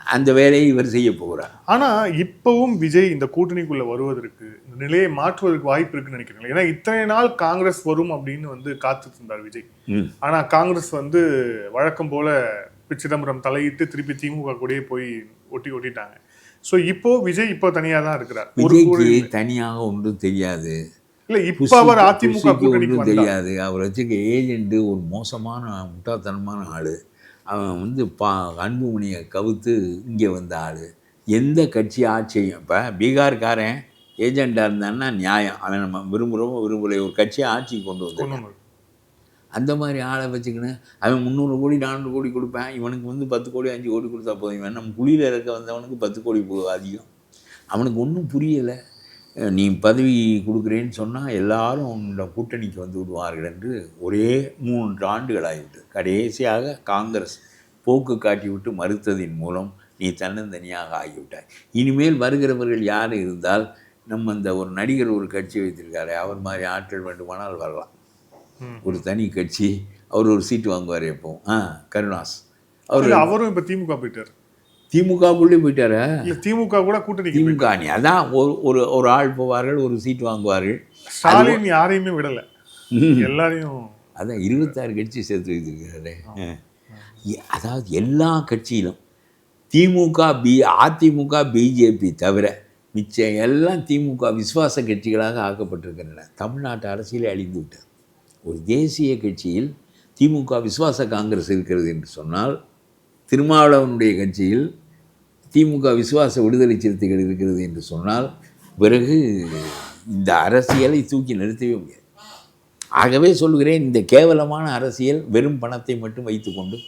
அந்த வேலையை இவர் செய்ய போகிறார். ஆனால் இப்பவும் விஜய் இந்த கூட்டணிக்குள்ளே வருவதற்கு, இந்த நிலையை மாற்றுவதற்கு வாய்ப்பு இருக்குன்னு நினைக்கிறீங்களா? ஏன்னா இத்தனை நாள் காங்கிரஸ் வரும் அப்படின்னு வந்து காத்துட்டு இருந்தார் விஜய். ஆனால் காங்கிரஸ் வந்து வழக்கம் போல சிதம்பரம் தலையிட்டு திருப்பி திமுக கூடயே போய் ஒட்டிட்டாங்க. ஸோ இப்போ விஜய் இப்போ தனியாக தான் இருக்கிறார். விஜய்க்கு தனியாக ஒன்றும் தெரியாது. இல்லை, இப்போ அவர் அதிமுக கூட்டணிக்கு தெரியாது. அவர் வச்சுக்க ஏஜென்ட்டு ஒரு மோசமான முட்டாள்தனமான ஆள். அவன் வந்து அன்புமணியை கவுத்து இங்கே வந்த ஆள். எந்த கட்சி ஆட்சியும் இப்போ பீகார்காரன் ஏஜெண்டாக இருந்தான்னா நியாயம், அவன் நம்ம விரும்பலை ஒரு கட்சியை ஆட்சிக்கு கொண்டு வந்து அந்த மாதிரி ஆளை வச்சுக்கின்னு அவன் 300 கோடி 400 கோடி கொடுப்பேன், இவனுக்கு வந்து 10 கோடி 5 கோடி கொடுத்தா போதும். இவன் நம்ம குழியில் இருக்க வந்தவனுக்கு 10 கோடி அதிகம். அவனுக்கு ஒன்றும் புரியலை. நீ பதவி கொடுக்குறேன்னு சொன்னால் எல்லாரும் உன்னோட கூட்டணிக்கு வந்து விடுவார்கள் என்று ஒரே 3 ஆண்டுகள் ஆகிவிட்டு கடைசியாக காங்கிரஸ் போக்கு காட்டிவிட்டு மறுத்ததின் மூலம் நீ தன்னந்தனியாக ஆகிவிட்டாய். இனிமேல் வருகிறவர்கள் யார் இருந்தால், நம்ம இந்த ஒரு நடிகர் ஒரு கட்சி வைத்திருக்காரு, அவர் மாதிரி ஆட்கள் வேண்டுமானால் வரலாம். ஒரு தனி கட்சி, அவர் ஒரு சீட்டு வாங்குவார். எப்போ கருணாஸ் அவரும் இப்போ திமுக போயிட்டார். திமுகக்குள்ளே போயிட்டாரா? இல்லை, திமுக கூட கூட்டணி. திமுக அணி அதான் ஒரு ஆள் போவார்கள், ஒரு சீட்டு வாங்குவார்கள். ஸ்டாலின் யாரையுமே விடலை, எல்லாரையும். அதான் 26 கட்சி சேர்த்து வைத்திருக்கிறாரு. அதாவது எல்லா கட்சியிலும் அதிமுக பிஜேபி தவிர மிச்சம் எல்லாம் திமுக விசுவாச கட்சிகளாக ஆக்கப்பட்டிருக்கின்றன. தமிழ்நாட்டு அரசியலே அழிந்து விட்டது. ஒரு தேசிய கட்சியில் திமுக விசுவாச காங்கிரஸ் இருக்கிறது என்று சொன்னால், திருமாவளவனுடைய கட்சியில் திமுக விசுவாச விடுதலை சிறுத்தைகள் இருக்கிறது என்று சொன்னால், பிறகு இந்த அரசியலை தூக்கி நிறுத்தவே முடியாது. ஆகவே சொல்கிறேன், இந்த கேவலமான அரசியல் வெறும் பணத்தை மட்டும் வைத்துக்கொண்டு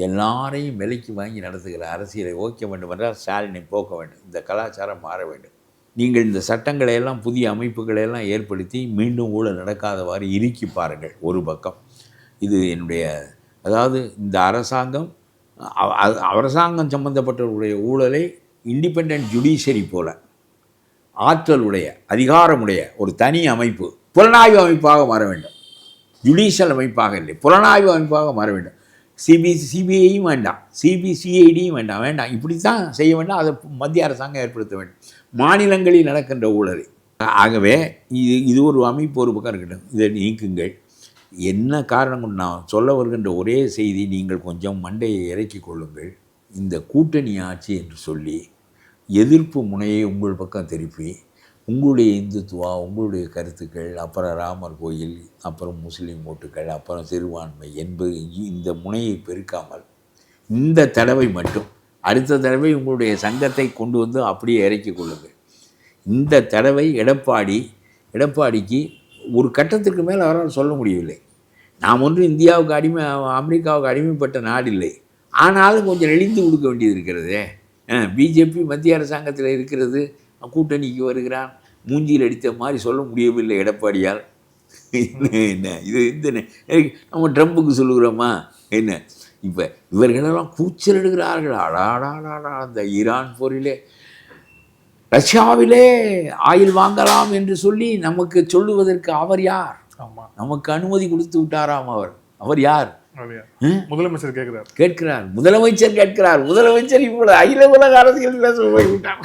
எல்லாரையும் விலைக்கு வாங்கி நடத்துகிற அரசியலை ஓக்க வேண்டும் என்றால் ஸ்டாலினை போக்க வேண்டும். இந்த கலாச்சாரம் மாற வேண்டும். நீங்கள் இந்த சட்டங்களை எல்லாம், புதிய அமைப்புகளை எல்லாம் ஏற்படுத்தி மீண்டும் ஊழல் நடக்காதவாறு இறுக்கி பாருங்கள். ஒரு பக்கம் இது என்னுடைய, அதாவது இந்த அரசாங்கம் அரசாங்கம் சம்பந்தப்பட்டவருடைய ஊழலை இண்டிபெண்ட் ஜுடிஷரி போல ஆற்றலுடைய அதிகாரமுடைய ஒரு தனி அமைப்பு புலனாய்வு அமைப்பாக மாற வேண்டும். ஜுடிஷியல் அமைப்பாக இல்லை, புலனாய்வு அமைப்பாக மாற வேண்டும். சிபிஐயும் வேண்டாம், சிபிசிஐடியும் வேண்டாம். இப்படி தான் செய்ய வேண்டாம். அதை மத்திய அரசாங்கம் ஏற்படுத்த வேண்டும், மாநிலங்களில் நடக்கின்ற ஊழலை. ஆகவே இது ஒரு அமைப்பு ஒரு பக்கம் இருக்கட்டும், இதை நீக்குங்கள். என்ன காரணம் கொண்டு நான் சொல்ல வருகின்ற ஒரே செய்தி, நீங்கள் கொஞ்சம் மண்டையை இறக்கி கொள்ளுங்கள். இந்த கூட்டணி ஆட்சி என்று சொல்லி எதிர்ப்பு முனையை உங்கள் பக்கம் திருப்பி உங்களுடைய இந்துத்துவா, உங்களுடைய கருத்துக்கள், அப்புறம் ராமர் கோயில், அப்புறம் முஸ்லீம் ஓட்டுக்கள், அப்புறம் சிறுபான்மை என்பது இந்த முனையை பெருக்காமல் இந்த தடவை மட்டும், அடுத்த தடவை உங்களுடைய சங்கத்தை கொண்டு வந்து அப்படியே இறக்கி கொள்ளுங்கள். இந்த தடவை எடப்பாடிக்கு ஒரு கட்டத்திற்கு மேலே அவரால் சொல்ல முடியவில்லை. நாம் ஒன்று இந்தியாவுக்கு அமெரிக்காவுக்கு அடிமைப்பட்ட நாடு இல்லை, ஆனாலும் கொஞ்சம் நெளிந்து கொடுக்க வேண்டியது இருக்கிறது. பிஜேபி மத்திய அரசாங்கத்தில் இருக்கிறது, கூட்டணிக்கு வருகிறான், மூஞ்சியில் அடித்த மாதிரி சொல்ல முடியவில்லை எடப்பாடியால். என்ன இது நம்ம ட்ரம்புக்கு சொல்லுகிறோமா என்ன? இப்போ இவர்களெல்லாம் கூச்சல் எடுக்கிறார்கள். அடாடாடா, அந்த ஈரான் போரிலே ரஷ்யாவிலே ஆயில் வாங்கலாம் என்று சொல்லி நமக்கு சொல்லுவதற்கு அவர் யார்? நமக்கு அனுமதி கொடுத்து விட்டாராம். அவர் யார்? முதலமைச்சர் கேட்கிறார். முதலமைச்சர் இப்பொழுது அகில உலக அரசியல் பேச போய்விட்டார்.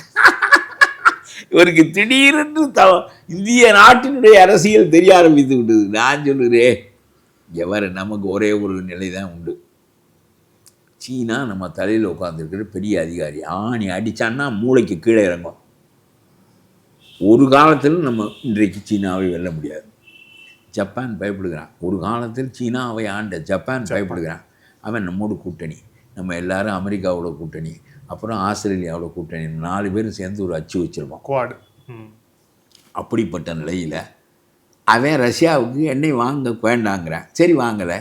இவருக்கு திடீரென்று இந்திய நாட்டினுடைய அரசியல் தெரிய ஆரம்பித்து விட்டது. நான் சொல்லுகிறேன், எவர் நமக்கு ஒரே ஒரு நிலை தான் உண்டு. சீனா நம்ம தலையில் உட்காந்துருக்கிற பெரிய அதிகாரி, ஆணி அடித்தான்னா மூளைக்கு கீழே இறங்கும். ஒரு காலத்தில் நம்ம இன்றைக்கு சீனாவை வெல்ல முடியாது. ஜப்பான் பயப்படுகிறான். ஒரு காலத்தில் சீனாவை ஆண்ட ஜப்பான் பயப்படுகிறான். அவன் நம்மோட கூட்டணி, நம்ம எல்லாரும் அமெரிக்காவோட கூட்டணி, அப்புறம் ஆஸ்திரேலியாவோட கூட்டணி, 4 பேரும் சேர்ந்து ஒரு அச்சு வச்சுருப்போம், குவாட். அப்படிப்பட்ட நிலையில் அவன் ரஷ்யாவுக்கு எண்ணெய் வாங்க வேண்டாங்கிறான். சரி வாங்கலை,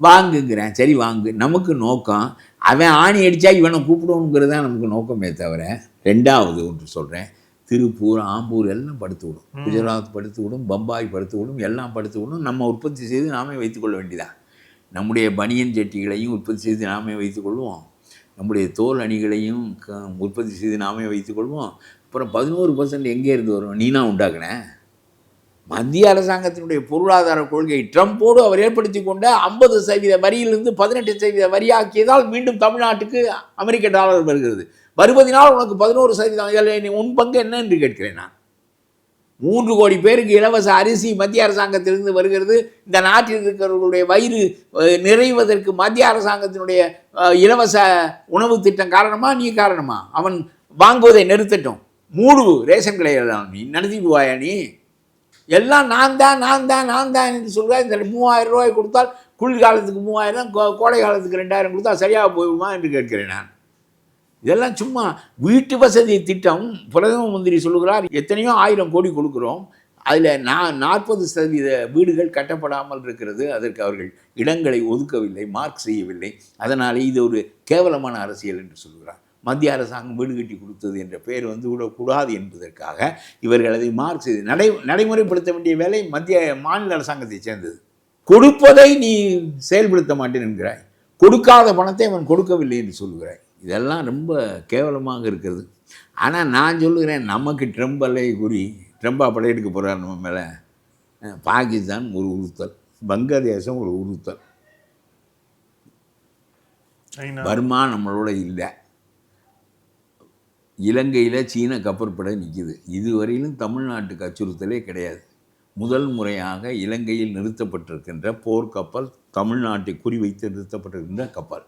வாங்குங்கிறேன். சரி வாங்கு. நமக்கு நோக்கம் அவன் ஆணி அடித்தா இவனை கூப்பிடணுங்கிறது தான் நமக்கு நோக்கமே தவிர. ரெண்டாவது ஒன்று சொல்கிறேன், திருப்பூர், ஆம்பூர் எல்லாம் படுத்து விடும், குஜராத் படுத்து விடும், பம்பாய் படுத்து விடும், எல்லாம் படுத்து விடும். நம்ம உற்பத்தி செய்து நாமே வைத்துக்கொள்ள வேண்டியதான். நம்முடைய பனியன் ஜட்டிகளையும் உற்பத்தி செய்து நாமே வைத்துக்கொள்வோம், நம்முடைய தோல் அணிகளையும் உற்பத்தி செய்து நாமே வைத்துக்கொள்வோம். அப்புறம் 11% எங்கே இருந்து வரும்? நீனா உண்டாக்குனேன். மத்திய அரசாங்கத்தினுடைய பொருளாதார கொள்கை ட்ரம்போடு அவர் ஏற்படுத்தி கொண்ட 50% வரியிலிருந்து 18% வரியாக்கியதால் மீண்டும் தமிழ்நாட்டுக்கு அமெரிக்க டாலர் வருகிறது. வருவதனால் உனக்கு 11% உன் பங்கு என்ன என்று கேட்கிறேன் நான். 3 கோடி பேருக்கு இலவச அரிசி மத்திய அரசாங்கத்திலிருந்து வருகிறது. இந்த நாட்டில் இருக்கிறவர்களுடைய வயிறு நிறைவதற்கு மத்திய அரசாங்கத்தினுடைய இலவச உணவு திட்டம் காரணமா, நீ காரணமா? அவன் வாங்குவதை நிறுத்தட்டும். 3 ரேஷன் கடையெல்லாம் நீ நடத்திடுவாயா? நீ எல்லாம் நான் தான் என்று சொல்கிறார். இந்த 3000 ரூபாய் கொடுத்தால் குளிர்காலத்துக்கு 3000, கோடை காலத்துக்கு 2000 கொடுத்தா சரியாக போயிடுமா என்று கேட்கிறேன் நான். இதெல்லாம் சும்மா வீட்டு வசதி திட்டம். பிரதம மந்திரி சொல்லுகிறார், எத்தனையோ 1000 கோடி கொடுக்குறோம், அதில் 40% வீடுகள் கட்டப்படாமல் இருக்கிறது, அதற்கு அவர்கள் இடங்களை ஒதுக்கவில்லை, மார்க் செய்யவில்லை, அதனாலே இது ஒரு கேவலமான அரசியல் என்று சொல்கிறார். மத்திய அரசாங்கம் வீடு கட்டி கொடுத்தது என்ற பெயர் வந்து விடக்கூடாது என்பதற்காக இவர்கள் அதை மார்க் செய்து நடைமுறைப்படுத்த வேண்டிய வேலை மாநில அரசாங்கத்தை சேர்ந்தது. கொடுப்பதை நீ செயல்படுத்த மாட்டேன் என்கிறாய், கொடுக்காத பணத்தை அவன் கொடுக்கவில்லை என்று சொல்கிறாய். இதெல்லாம் ரொம்ப கேவலமாக இருக்கிறது. ஆனால் நான் சொல்லுகிறேன், நமக்கு ட்ரம்ப் அல்லை குறி, ட்ரம்பா படையெடுக்க போகிறார் நம்ம மேலே. பாகிஸ்தான் ஒரு உறுத்தல், வங்கதேசம் ஒரு உறுத்தல், பர்மா நம்மளோட இல்லை, இலங்கையில் சீன கப்பற்படை நிற்கிது. இதுவரையிலும் தமிழ்நாட்டுக்கு அச்சுறுத்தலே கிடையாது. முதல் முறையாக இலங்கையில் நிறுத்தப்பட்டிருக்கின்ற போர்க்கப்பல், தமிழ்நாட்டை குறிவைத்து நிறுத்தப்பட்டிருக்கின்ற கப்பல்,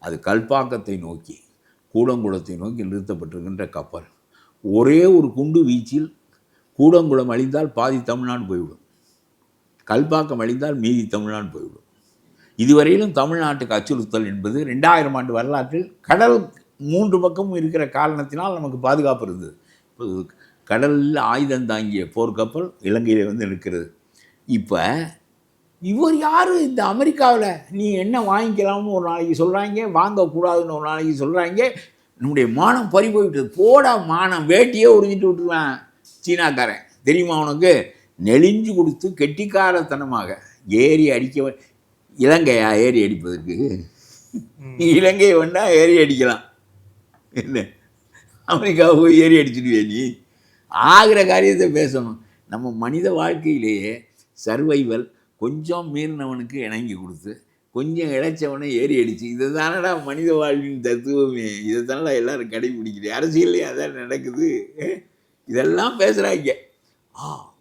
அது கல்பாக்கத்தை நோக்கி, கூடங்குளத்தை நோக்கி நிறுத்தப்பட்டிருக்கின்ற கப்பல். ஒரே ஒரு குண்டு வீச்சில் கூடங்குளம் அழிந்தால் பாதி தமிழ்நாடு போய்விடும், கல்பாக்கம் அழிந்தால் மீதி தமிழ்நாடு போய்விடும். இதுவரையிலும் தமிழ்நாட்டுக்கு அச்சுறுத்தல் என்பது 2000 ஆண்டு வரலாற்றில் கடல் 3 பக்கமும் இருக்கிற காரணத்தினால் நமக்கு பாதுகாப்பு இருந்தது. இப்போ கடலில் ஆயுதம் தாங்கிய போர்க்கப்பல் இலங்கையில் வந்து இருக்கிறது. இப்போ இவர் யார்? இந்த அமெரிக்காவில் நீ என்ன வாங்கிக்கலாம்னு ஒரு நாளைக்கு சொல்கிறாங்க, வாங்கக்கூடாதுன்னு ஒரு நாளைக்கு சொல்கிறாங்க. நம்முடைய மானம் பறி போய்விட்டது. போடா மானம், வேட்டியே உறிஞ்சிட்டு விட்டுருவேன் சீனாக்காரன், தெரியுமா உனக்கு? நெளிஞ்சு கொடுத்து கெட்டிக்காரத்தனமாக ஏறி அடிக்க. இலங்கையா ஏறி அடிப்பதற்கு? இலங்கையை வேணா ஏறி அடிக்கலாம், என்ன அமெரிக்காவை போய் ஏறி அடிச்சுடுவே நீ? ஆகிற காரியத்தை பேசணும். நம்ம மனித வாழ்க்கையிலேயே சர்வைவல், கொஞ்சம் மீறினவனுக்கு இணங்கி கொடுத்து கொஞ்சம் இழைச்சவனை ஏறி அடிச்சு, இதை தானடா மனித வாழ்வின் தத்துவமே, இதை தானடா எல்லாரும் கடைபிடிக்கிறேன். அரசியல்லே அதான் நடக்குது. இதெல்லாம் பேசுகிறாங்க.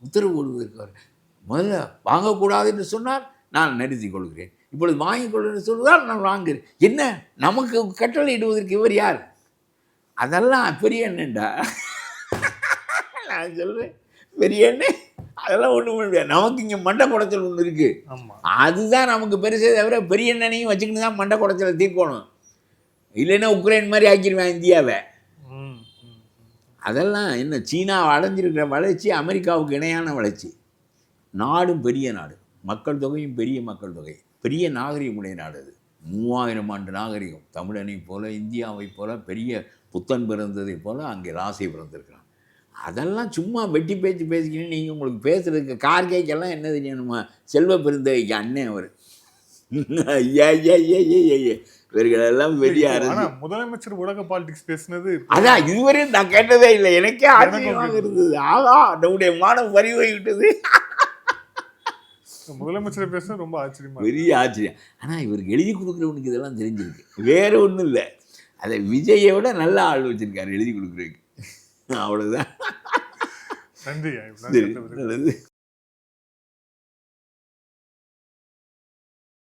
உத்தரவு போடுவதற்கு முதல்ல வாங்கக்கூடாது என்று சொன்னால் நான் நிறுத்திக் கொள்கிறேன், இப்பொழுது வாங்கிக் கொள்ளுன்னு சொல்வதால் நான் வாங்குகிறேன். என்ன நமக்கு கட்டளை இடுவதற்கு இவர் யார்? அதெல்லாம் பெரிய எண்ணண்டா. நான் சொல்கிறேன் பெரிய எண்ணெய், அதெல்லாம் ஒன்றும் முடியாது. நமக்கு இங்கே மண்டை குடைச்சல் ஒன்று இருக்குது, அதுதான் நமக்கு பெருசே தவிர பெரிய எண்ணெயும் வச்சுக்கிட்டு தான் மண்டை குடைச்சலை தீர்க்கணும். இல்லைன்னா உக்ரைன் மாதிரி ஆக்கிடுவேன் இந்தியாவை. அதெல்லாம் என்ன, சீனா அடைஞ்சிருக்கிற வளர்ச்சி அமெரிக்காவுக்கு இணையான வளர்ச்சி. நாடும் பெரிய நாடு, மக்கள் தொகையும் பெரிய மக்கள் தொகை, பெரிய நாகரிகமுடைய நாடு. அது 3000 ஆண்டு நாகரிகம். தமிழனை போல இந்தியாவை போல பெரிய புத்தன் பிறந்ததை போல அங்கே ராசி பிறந்திருக்கிறான். அதெல்லாம் சும்மா வெட்டி பேச்சு பேசிக்கின்னு நீங்கள் உங்களுக்கு பேசுகிறதுக்கு கார்கேக்கெல்லாம் என்ன தெரியணுமா? செல்வ பெருந்தகைக்கு அண்ணன் அவர். ஐயா ஐயா ஐயா ஐயா இவர்களெல்லாம் பெரிய முதலமைச்சர் உலக பாலிடிக்ஸ் பேசினது அதான் இதுவரையும் நான் கேட்டதே இல்லை. எனக்கே ஆச்சரியமாக இருந்தது. ஆகா, நம்முடைய மானம் பறிவை விட்டது. முதலமைச்சரை பேச ரொம்ப ஆச்சரியமா, பெரிய ஆச்சரியம். ஆனால் இவருக்கு எழுதி கொடுக்குறவனுக்கு இதெல்லாம் தெரிஞ்சிருக்கு, வேற ஒன்றும் இல்லை. அதை விஜயை விட நல்ல ஆள் வச்சிருக்காரு எழுதி கொடுக்குறதுக்கு. அவ்வளோதான். நன்றி. நல்லது.